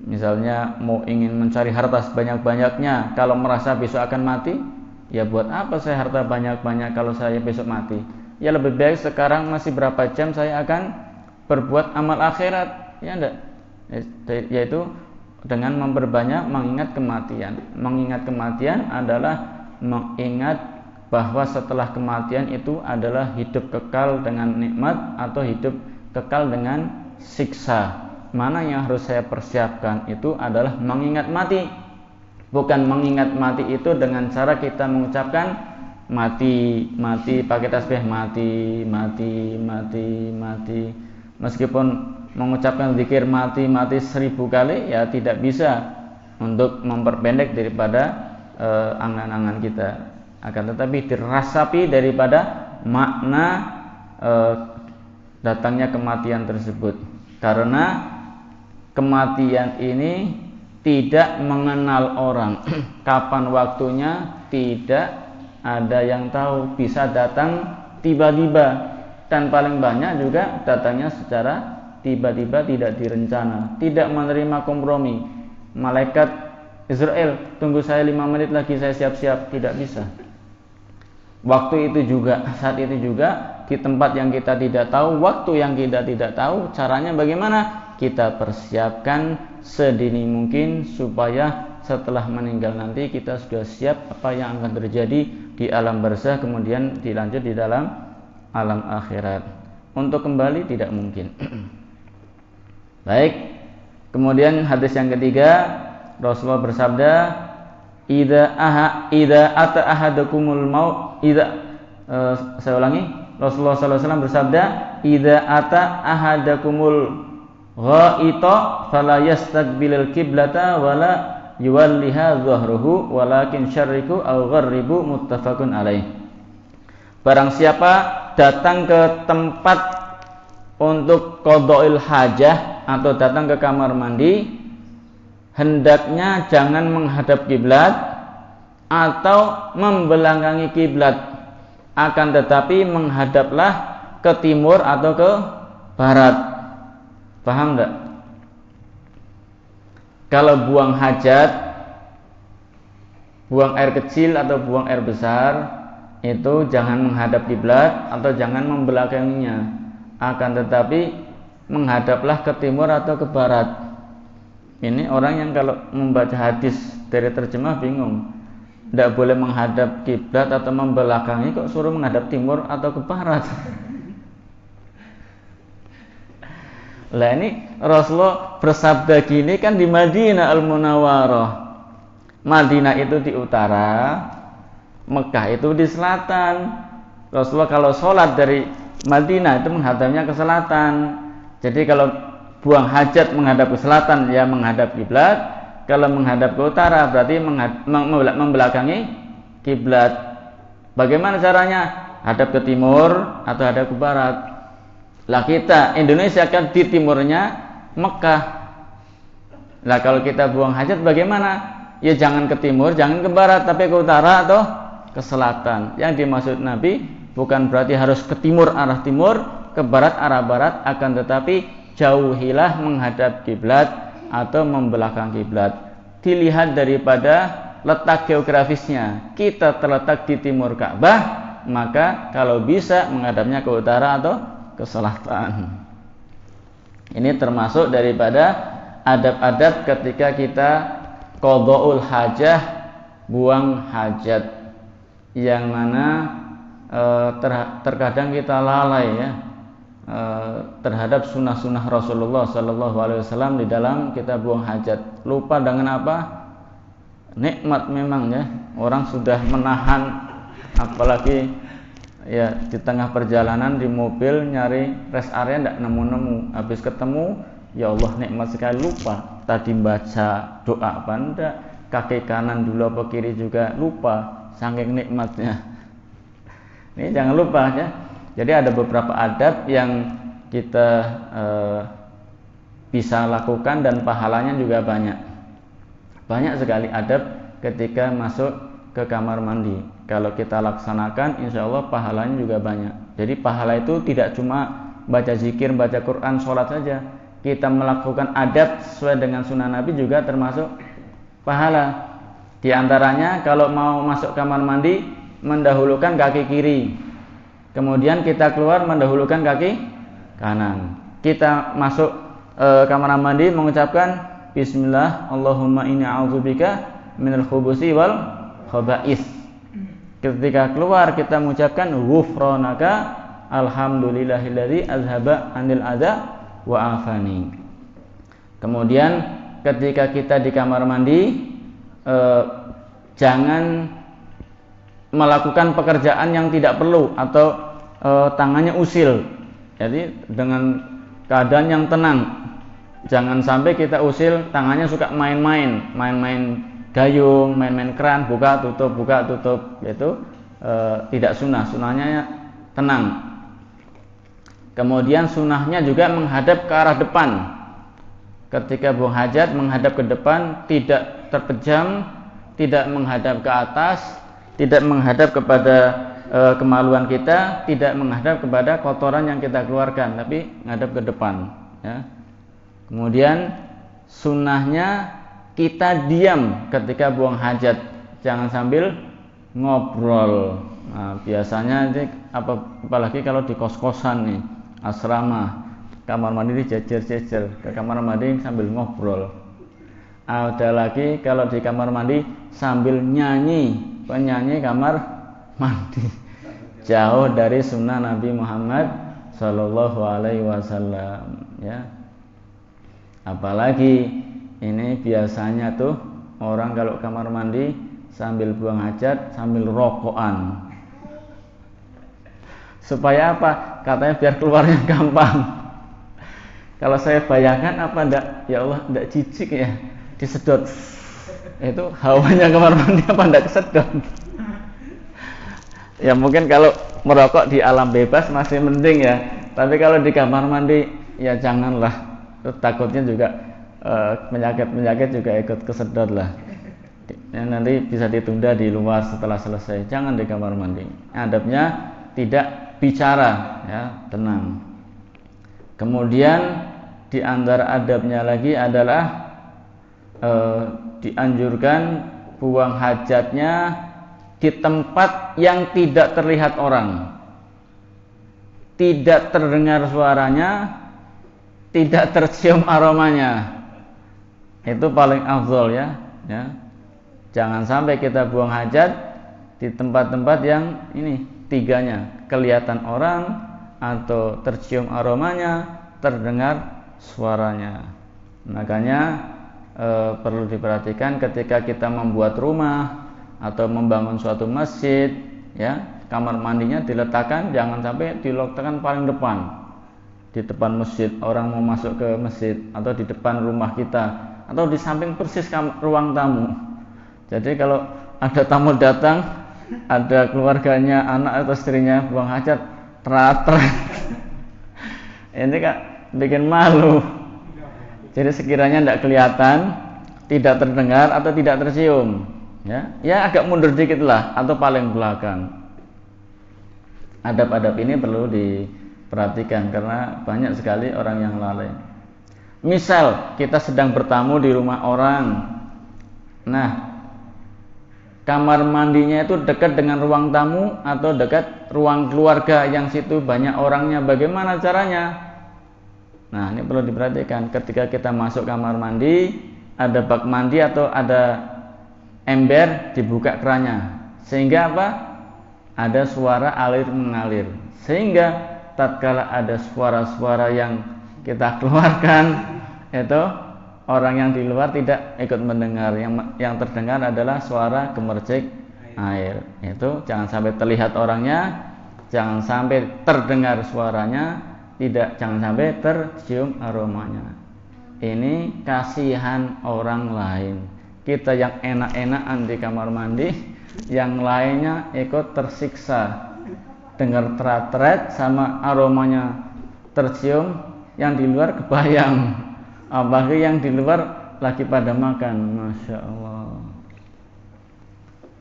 Misalnya mau ingin mencari harta sebanyak-banyaknya, kalau merasa besok akan mati, ya buat apa saya harta banyak-banyak kalau saya besok mati? Ya lebih baik sekarang masih berapa jam saya akan berbuat amal akhirat, ya enggak? Yaitu dengan memperbanyak mengingat kematian. Mengingat kematian adalah mengingat bahwa setelah kematian itu adalah hidup kekal dengan nikmat atau hidup kekal dengan siksa. Mana yang harus saya persiapkan itu adalah mengingat mati. Bukan mengingat mati itu dengan cara kita mengucapkan mati, mati, pakai tasbih mati, mati, mati, mati. Meskipun mengucapkan zikir mati, mati 1000 kali, ya tidak bisa untuk memperpendek daripada angan-angan kita. Akan tetapi dirasapi daripada makna datangnya kematian tersebut. Karena kematian ini tidak mengenal orang. Kapan waktunya tidak ada yang tahu, bisa datang tiba-tiba. Dan paling banyak juga datangnya secara tiba-tiba, tidak direncana, tidak menerima kompromi. Malaikat Israel, tunggu saya 5 menit lagi, saya siap-siap, tidak bisa. Waktu itu juga, saat itu juga, di tempat yang kita tidak tahu, waktu yang kita tidak tahu, caranya bagaimana? Kita persiapkan sedini mungkin supaya setelah meninggal nanti kita sudah siap apa yang akan terjadi di alam barzakh, kemudian dilanjut di dalam alam akhirat. Untuk kembali tidak mungkin. Baik. Kemudian hadis yang ketiga, Rasulullah bersabda, "Idza ata ahadakumul maut." Saya ulangi. Rasulullah SAW bersabda, "Idza ata ahadakumul ghaita fala yastaqbilal qiblata wala yuwalliha dhahruhu walakin syarriku aw gharribu." Muttafaqun alaih. Barang siapa datang ke tempat untuk qada'il hajah atau datang ke kamar mandi, hendaknya jangan menghadap kiblat atau membelakangi kiblat, akan tetapi menghadaplah ke timur atau ke barat. Paham enggak? Kalau buang hajat, buang air kecil atau buang air besar, itu jangan menghadap kiblat atau jangan membelakanginya, akan tetapi menghadaplah ke timur atau ke barat. Ini orang yang kalau membaca hadis dari terjemah bingung. Tidak boleh menghadap kiblat atau membelakangi, kok suruh menghadap timur atau ke barat. Lah ini Rasulullah bersabda gini kan di Madinah Al-Munawwarah. Madinah itu di utara, Mekah itu di selatan. Rasulullah kalau sholat dari Madinah itu menghadapnya ke selatan. Jadi kalau buang hajat menghadap ke selatan, ya menghadap kiblat. Kalau menghadap ke utara berarti membelakangi kiblat. Bagaimana caranya? Hadap ke timur atau hadap ke barat. Lah kita Indonesia kan di timurnya Mekah. Lah kalau kita buang hajat bagaimana? Ya jangan ke timur, jangan ke barat, tapi ke utara atau ke selatan. Yang dimaksud Nabi bukan berarti harus ke timur arah timur, ke barat arah barat, akan tetapi jauhilah menghadap kiblat atau membelakang kiblat. Dilihat daripada letak geografisnya. Kita terletak di timur Ka'bah, maka kalau bisa menghadapnya ke utara atau ke selatan. Ini termasuk daripada adab-adab ketika kita qadha'ul hajah, buang hajat, yang mana terkadang kita lalai ya terhadap sunnah-sunnah Rasulullah Sallallahu Alaihi Wasallam di dalam kita buang hajat. Lupa dengan apa? Nikmat memang ya, orang sudah menahan, apalagi ya di tengah perjalanan di mobil nyari rest area tidak nemu-nemu, habis ketemu ya Allah nikmat sekali, lupa tadi baca doa apa enggak, kaki kanan dulu apa kiri juga lupa, saking nikmatnya. Ini jangan lupa ya. Jadi ada beberapa adab yang kita bisa lakukan dan pahalanya juga banyak. Banyak sekali adab ketika masuk ke kamar mandi. Kalau kita laksanakan, insya Allah pahalanya juga banyak. Jadi pahala itu tidak cuma baca zikir, baca Quran, sholat saja. Kita melakukan adab sesuai dengan sunnah Nabi juga termasuk pahala. Di antaranya kalau mau masuk kamar mandi, mendahulukan kaki kiri. Kemudian kita keluar mendahulukan kaki kanan. Kita masuk kamar mandi mengucapkan Bismillah, Allahumma inni a'udzubika minal khubusi wal khaba'is. Ketika keluar kita mengucapkan ghufranaka alhamdulillahilladzi azhaba anil adza wa afani. Kemudian ketika kita di kamar mandi jangan melakukan pekerjaan yang tidak perlu atau tangannya usil. Jadi dengan keadaan yang tenang. Jangan sampai kita usil tangannya suka main-main gayung, main-main keran, buka tutup, itu tidak sunnah. Sunnahnya tenang. Kemudian sunnahnya juga menghadap ke arah depan. Ketika buang hajat menghadap ke depan, tidak terpejam, tidak menghadap ke atas, tidak menghadap kepada kemaluan kita, tidak menghadap kepada kotoran yang kita keluarkan, tapi menghadap ke depan ya. Kemudian sunnahnya kita diam ketika buang hajat, jangan sambil ngobrol. Nah, biasanya apalagi kalau di kos-kosan nih, asrama, kamar mandi dijejer-jejer, ke kamar mandi sambil ngobrol. Ada lagi kalau di kamar mandi sambil nyanyi, penyanyi kamar mandi, jauh dari sunnah Nabi Muhammad Sallallahu Alaihi Wasallam ya. Apalagi ini biasanya tuh orang kalau kamar mandi sambil buang hajat sambil rokokan. Supaya apa? Katanya biar keluarnya gampang. Kalau saya bayangkan apa enggak, ya Allah enggak jijik ya disedot. Itu hawanya kamar mandi apa enggak kesedot? Ya mungkin kalau merokok di alam bebas masih mending ya. Tapi kalau di kamar mandi ya janganlah. Takutnya juga penyakit juga ikut kesedot lah. Ya, nanti bisa ditunda di luar setelah selesai. Jangan di kamar mandi. Adabnya tidak bicara ya, tenang. Kemudian di antara adabnya lagi adalah dianjurkan buang hajatnya di tempat yang tidak terlihat orang, tidak terdengar suaranya, tidak tercium aromanya. Itu paling afdol ya. Jangan sampai kita buang hajat di tempat-tempat yang ini tiganya, kelihatan orang atau tercium aromanya, terdengar suaranya. Makanya perlu diperhatikan ketika kita membuat rumah atau membangun suatu masjid ya, kamar mandinya diletakkan jangan sampai diletakkan paling depan. Di depan masjid, orang mau masuk ke masjid, atau di depan rumah kita, atau di samping persis ruang tamu. Jadi kalau ada tamu datang, ada keluarganya, anak atau istrinya buang hajat, terat. Ini kan bikin malu. Jadi sekiranya tidak kelihatan, tidak terdengar atau tidak tercium, ya agak mundur dikit lah atau paling belakang. Adab-adab ini perlu diperhatikan karena banyak sekali orang yang lalai. Misal kita sedang bertamu di rumah orang, nah kamar mandinya itu dekat dengan ruang tamu atau dekat ruang keluarga yang situ banyak orangnya, bagaimana caranya? Nah, ini perlu diperhatikan. Ketika kita masuk kamar mandi, ada bak mandi atau ada ember, dibuka kerannya. Sehingga apa? Ada suara alir mengalir. Sehingga tatkala ada suara-suara yang kita keluarkan, itu orang yang di luar tidak ikut mendengar. Yang terdengar adalah suara gemercik air. Itu jangan sampai terlihat orangnya, jangan sampai terdengar suaranya, jangan sampai tercium aromanya. Ini kasihan orang lain. Kita yang enak-enakan di kamar mandi, yang lainnya ikut tersiksa. Dengar terat-terat sama aromanya tercium, yang di luar kebayang. Apalagi yang di luar lagi pada makan. Masya Allah.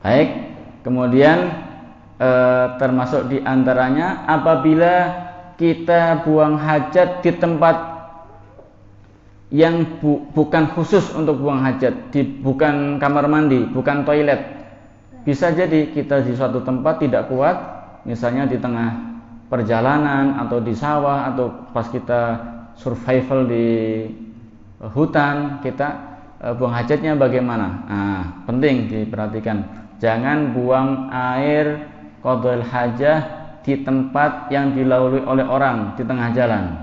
Baik, kemudian termasuk di antaranya apabila kita buang hajat di tempat yang bukan khusus untuk buang hajat, bukan kamar mandi, bukan toilet. Bisa jadi kita di suatu tempat tidak kuat, misalnya di tengah perjalanan atau di sawah atau pas kita survival di hutan, kita buang hajatnya bagaimana? Nah, penting diperhatikan. Jangan buang air qadhul hajah di tempat yang dilalui oleh orang di tengah jalan,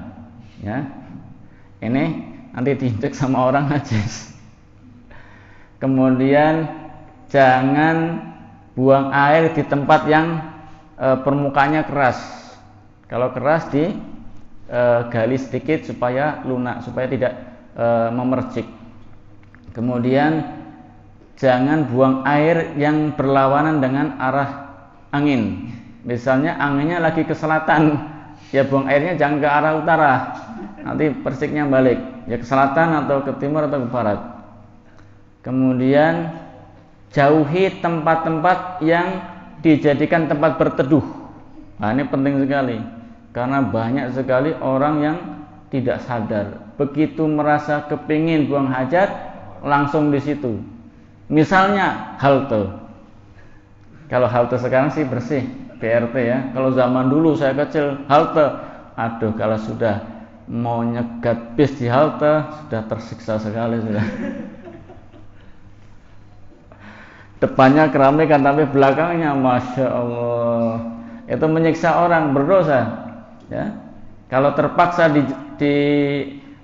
ya. Ini nanti diinjek sama orang najis. Kemudian jangan buang air di tempat yang permukaannya keras. Kalau keras gali sedikit supaya lunak, supaya tidak memercik. Kemudian jangan buang air yang berlawanan dengan arah angin. Misalnya anginnya lagi ke selatan, ya buang airnya jangan ke arah utara, nanti persiknya balik, ya ke selatan atau ke timur atau ke barat. Kemudian jauhi tempat-tempat yang dijadikan tempat berteduh. Nah, ini penting sekali, karena banyak sekali orang yang tidak sadar, begitu merasa kepingin buang hajat, langsung di situ. Misalnya halte. Kalau halte sekarang sih bersih, BRT ya. Kalau zaman dulu saya kecil halte, aduh kalau sudah mau nyegat bis di halte sudah tersiksa sekali sudah. Depannya keramik kan, tapi belakangnya Masya Allah, itu menyiksa orang, berdosa ya. Kalau terpaksa di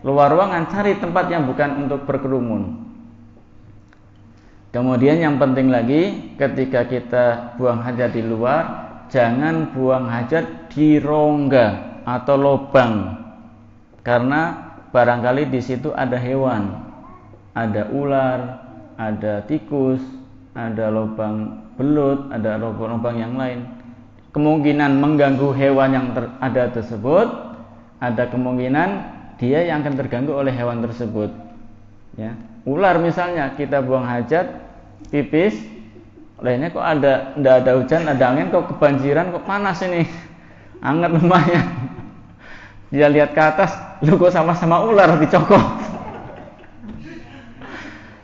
luar ruangan, cari tempat yang bukan untuk berkerumun. Kemudian yang penting lagi, ketika kita buang hajat di luar, jangan buang hajat di rongga atau lubang, karena barangkali di situ ada hewan, ada ular, ada tikus, ada lubang belut, ada lubang-lubang yang lain. Kemungkinan mengganggu hewan yang ada tersebut, ada kemungkinan dia yang akan terganggu oleh hewan tersebut. Ya, ular misalnya kita buang hajat, pipis, lainnya kok tidak ada hujan, ada angin, kok kebanjiran, kok panas ini, hangat lumayan. Dia lihat ke atas, lu kok sama-sama ular dicokok.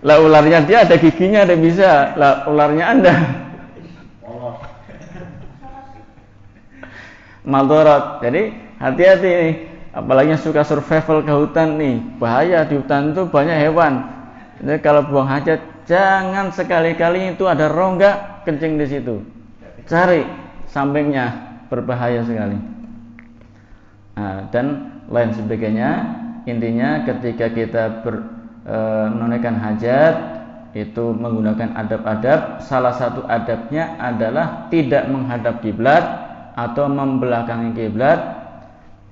Lah ularnya dia ada giginya, ada bisa. Lah ularnya Anda. Maldorat. Jadi hati-hati nih, apalagi yang suka survival ke hutan nih, bahaya. Di hutan itu banyak hewan. Jadi kalau buang hajat, jangan sekali-kali itu ada rongga, kencing di situ. Cari sampingnya, berbahaya sekali. Nah, dan lain sebagainya. Intinya ketika kita menunaikan hajat itu menggunakan adab-adab. Salah satu adabnya adalah tidak menghadap kiblat atau membelakangi kiblat.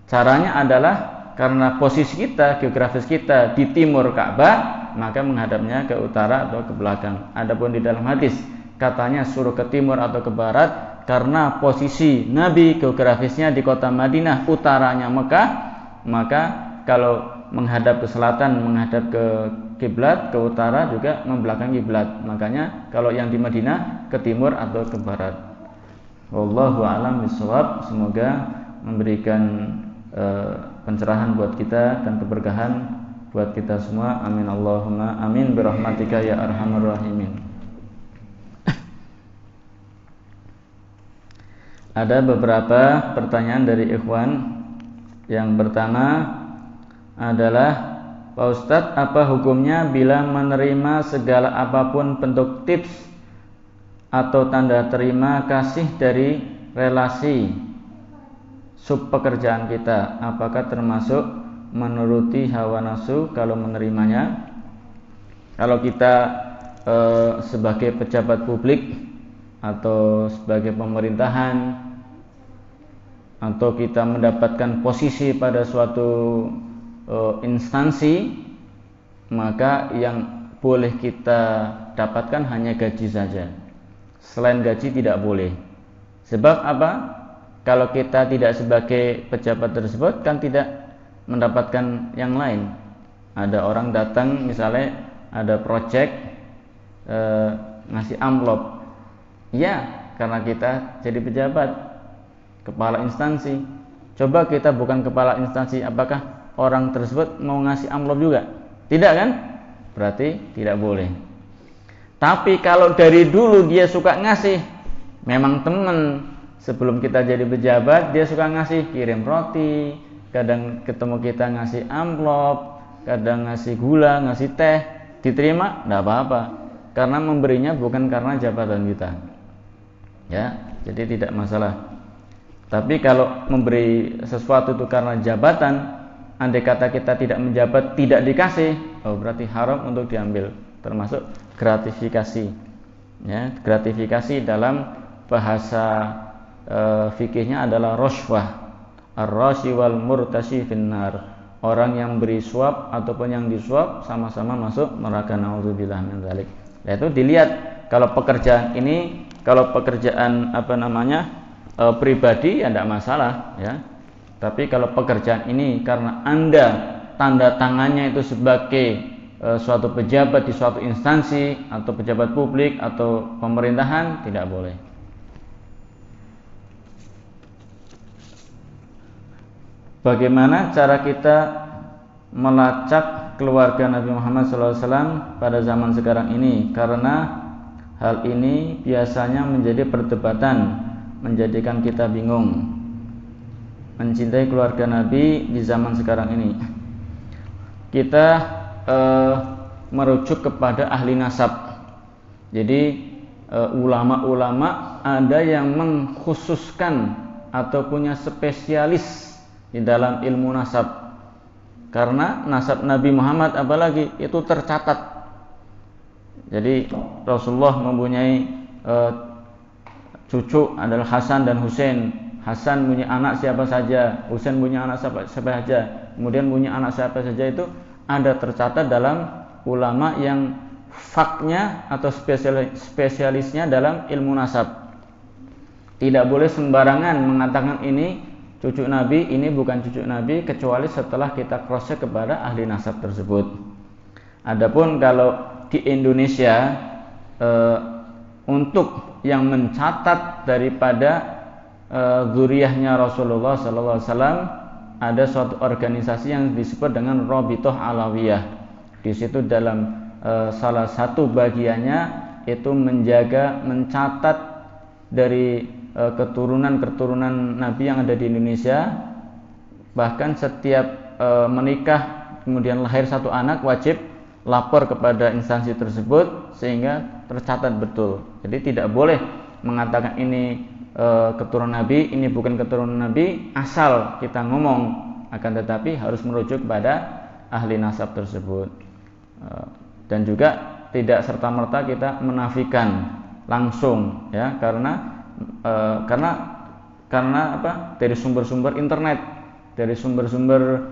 Caranya adalah karena posisi kita, geografis kita di timur Ka'bah, maka menghadapnya ke utara atau ke belakang. Adapun di dalam hadis katanya suruh ke timur atau ke barat, karena posisi Nabi geografisnya di kota Madinah, utaranya Mekah, maka kalau menghadap ke selatan, menghadap ke kiblat, ke utara juga membelakangi kiblat. Makanya kalau yang di Madinah ke timur atau ke barat. Wallahu a'lam bishawab. Semoga memberikan pencerahan buat kita dan keberkahan buat kita semua. Amin Allahumma amin birahmatika ya arhamar rahimin. Ada beberapa pertanyaan dari ikhwan. Yang pertama adalah, Pak Ustadz, apa hukumnya bila menerima segala apapun bentuk tips atau tanda terima kasih dari relasi subpekerjaan kita? Apakah termasuk menuruti hawa nafsu kalau menerimanya? Kalau kita sebagai pejabat publik atau sebagai pemerintahan, atau kita mendapatkan posisi pada suatu instansi, maka yang boleh kita dapatkan hanya gaji saja. Selain gaji tidak boleh. Sebab apa? Kalau kita tidak sebagai pejabat tersebut kan tidak mendapatkan yang lain. Ada orang datang, misalnya ada project ngasih amplop. Ya, karena kita jadi pejabat, kepala instansi. Coba kita bukan kepala instansi, apakah orang tersebut mau ngasih amplop juga? Tidak kan? Berarti tidak boleh. Tapi kalau dari dulu dia suka ngasih, memang teman, sebelum kita jadi pejabat dia suka ngasih, kirim roti, kadang ketemu kita ngasih amplop, kadang ngasih gula, ngasih teh, diterima, tidak apa-apa, karena memberinya bukan karena jabatan kita. Ya, jadi tidak masalah. Tapi kalau memberi sesuatu itu karena jabatan, andai kata kita tidak menjabat, tidak dikasih, berarti haram untuk diambil, termasuk gratifikasi. Ya, gratifikasi dalam bahasa fikihnya adalah rashwah. Ar-rashi wal murtashi finnar. Orang yang beri suap ataupun yang disuap sama-sama masuk neraka, naudzubillah min dzalik. Yaitu dilihat kalau pekerjaan ini, kalau pekerjaan pribadi ya tidak masalah, ya. Tapi kalau pekerjaan ini karena Anda tanda tangannya itu sebagai suatu pejabat di suatu instansi atau pejabat publik atau pemerintahan, tidak boleh. Bagaimana cara kita melacak keluarga Nabi Muhammad SAW pada zaman sekarang ini? Karena hal ini biasanya menjadi perdebatan, menjadikan kita bingung mencintai keluarga Nabi di zaman sekarang ini. Kita merujuk kepada ahli nasab. Jadi ulama-ulama ada yang mengkhususkan atau punya spesialis di dalam ilmu nasab. Karena nasab Nabi Muhammad apalagi itu tercatat. Jadi Rasulullah mempunyai cucu adalah Hasan dan Husain. Hasan punya anak siapa saja, Husain punya anak siapa saja, kemudian punya anak siapa saja, itu ada tercatat dalam ulama yang faknya atau spesialisnya dalam ilmu nasab. Tidak boleh sembarangan mengatakan ini cucu Nabi, ini bukan cucu Nabi, kecuali setelah kita cross check kepada ahli nasab tersebut. Adapun kalau di Indonesia untuk yang mencatat daripada zuriyahnya Rasulullah SAW, ada suatu organisasi yang disebut dengan Rabithah Alawiyah. Di situ dalam salah satu bagiannya itu mencatat dari keturunan Nabi yang ada di Indonesia. Bahkan setiap menikah kemudian lahir satu anak, wajib lapor kepada instansi tersebut sehingga tercatat betul. Jadi tidak boleh mengatakan ini keturunan Nabi, ini bukan keturunan Nabi, asal kita ngomong, akan tetapi harus merujuk kepada ahli nasab tersebut. Dan juga tidak serta-merta kita menafikan langsung, ya, karena apa? Dari sumber-sumber internet, dari sumber-sumber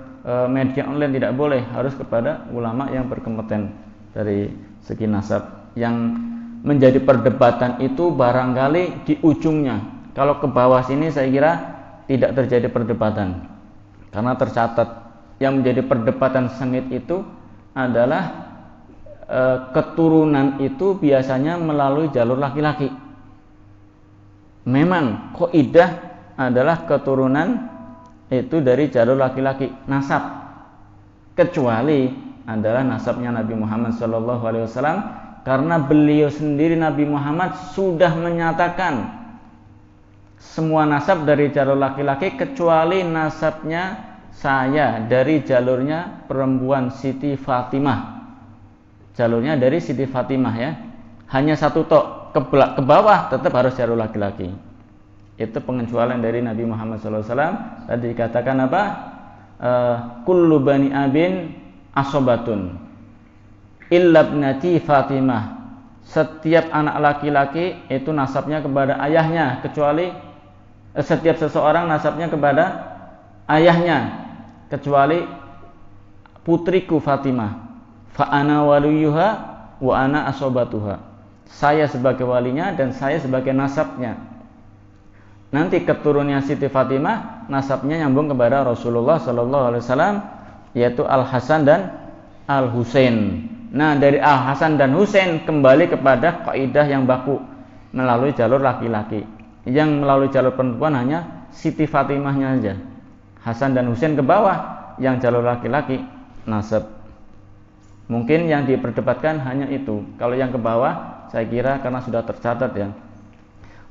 media online tidak boleh, harus kepada ulama yang berkompeten dari segi nasab. Yang menjadi perdebatan itu barangkali di ujungnya. Kalau ke bawah sini saya kira tidak terjadi perdebatan. Karena tercatat yang menjadi perdebatan sengit itu adalah keturunan itu biasanya melalui jalur laki-laki. Memang kaidah adalah keturunan itu dari jalur laki-laki, nasab, kecuali adalah nasabnya Nabi Muhammad SAW, karena beliau sendiri Nabi Muhammad sudah menyatakan semua nasab dari jalur laki-laki kecuali nasabnya saya dari jalurnya perempuan Siti Fatimah. Jalurnya dari Siti Fatimah ya. Hanya satu tok ke bawah tetap harus jalur laki-laki. Itu pengecualian dari Nabi Muhammad SAW. Tadi dikatakan apa? Kullu bani abin asobatun illa ibnati Fatimah. Setiap anak laki-laki itu nasabnya kepada ayahnya, kecuali setiap seseorang nasabnya kepada ayahnya, kecuali putriku Fatimah. Fa ana waliyuha wa ana asobatuha. Saya sebagai walinya dan saya sebagai nasabnya. Nanti keturunannya Siti Fatimah nasabnya nyambung kepada Rasulullah SAW, yaitu Al Hasan dan Al Husain. Nah, dari Al Hasan dan Husain kembali kepada kaidah yang baku melalui jalur laki-laki. Yang melalui jalur perempuan hanya Siti Fatimahnya saja. Hasan dan Husain ke bawah, yang jalur laki-laki nasab. Mungkin yang diperdebatkan hanya itu. Kalau yang ke bawah, saya kira karena sudah tercatat ya.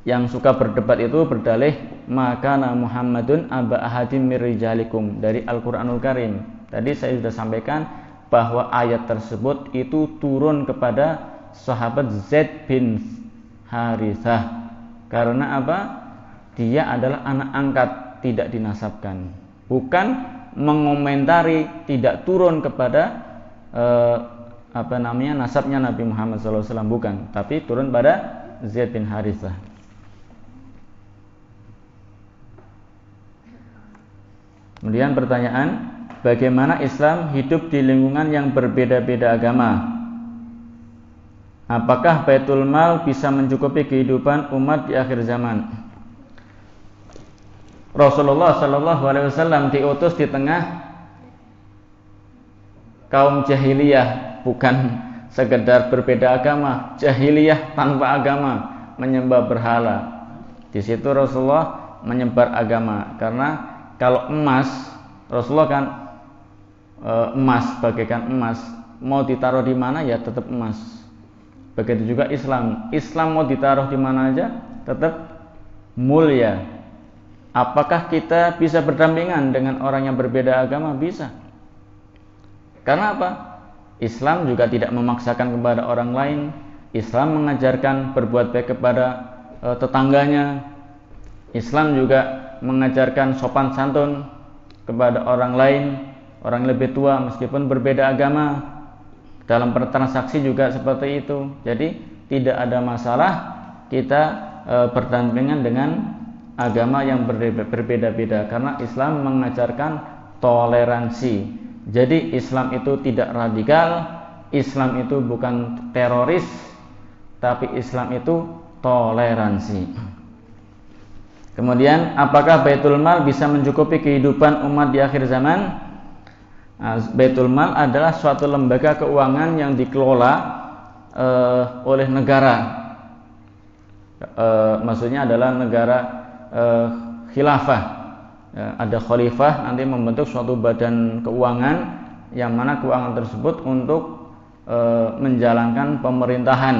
Yang suka berdebat itu berdalih makana Muhammadun aba ahadim mir rijalikum dari Al-Qur'anul Karim. Tadi saya sudah sampaikan bahwa ayat tersebut itu turun kepada sahabat Zaid bin Harithah. Karena apa? Dia adalah anak angkat, tidak dinasabkan. Bukan mengomentari tidak turun kepada nasabnya Nabi Muhammad SAW, bukan, tapi turun pada Zaid bin Harithah. Kemudian pertanyaan, bagaimana Islam hidup di lingkungan yang berbeda-beda agama? Apakah Baitul Mal bisa mencukupi kehidupan umat di akhir zaman? Rasulullah SAW diutus di tengah kaum jahiliyah, bukan sekedar berbeda agama, jahiliyah tanpa agama, menyembah berhala. Di situ Rasulullah menyebar agama, karena kalau emas, Rasulullah kan emas, bagaikan emas, mau ditaruh di mana ya tetap emas. Begitu juga Islam, Islam mau ditaruh di mana aja tetap mulia. Apakah kita bisa berdampingan dengan orang yang berbeda agama? Bisa. Karena apa? Islam juga tidak memaksakan kepada orang lain. Islam mengajarkan berbuat baik kepada tetangganya. Islam juga mengajarkan sopan santun kepada orang lain, orang lebih tua meskipun berbeda agama. Dalam bertransaksi juga seperti itu. Jadi tidak ada masalah kita berdampingan dengan agama yang berbeda-beda, karena Islam mengajarkan toleransi. Jadi Islam itu tidak radikal, Islam itu bukan teroris, tapi Islam itu toleransi. Kemudian, apakah Baitul Mal bisa mencukupi kehidupan umat di akhir zaman? Baitul Mal adalah suatu lembaga keuangan yang dikelola oleh negara. Maksudnya adalah negara khilafah. Ada khalifah nanti membentuk suatu badan keuangan, yang mana keuangan tersebut untuk menjalankan pemerintahan.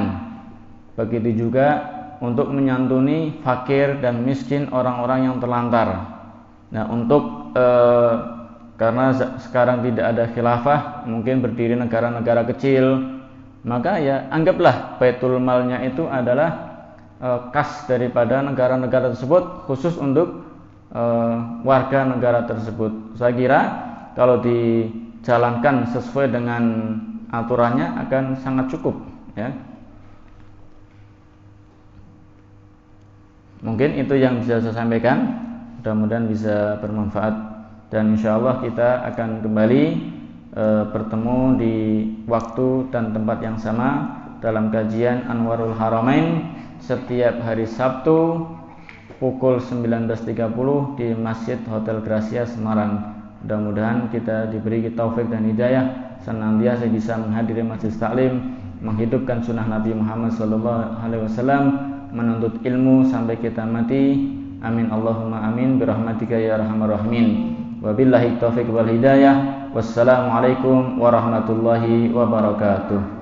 Begitu juga untuk menyantuni fakir dan miskin, orang-orang yang terlantar. Nah, untuk karena sekarang tidak ada khilafah, mungkin berdiri negara-negara kecil, maka ya anggaplah Baitul Malnya itu adalah kas daripada negara-negara tersebut, khusus untuk warga negara tersebut. Saya kira kalau dijalankan sesuai dengan aturannya akan sangat cukup ya. Mungkin itu yang bisa saya sampaikan, mudah-mudahan bisa bermanfaat, dan insyaallah kita akan kembali bertemu di waktu dan tempat yang sama dalam kajian Anwarul Haramain setiap hari Sabtu pukul 19.30 di Masjid Hotel Gracia Semarang. Mudah-mudahan kita diberi taufik dan hidayah senantiasa bisa menghadiri majelis taklim, menghidupkan sunnah Nabi Muhammad SAW, menuntut ilmu sampai kita mati. Amin Allahumma amin birahmatika ya arhamar rahimin. Wabillahi taufiq wal hidayah. Wassalamualaikum warahmatullahi wabarakatuh.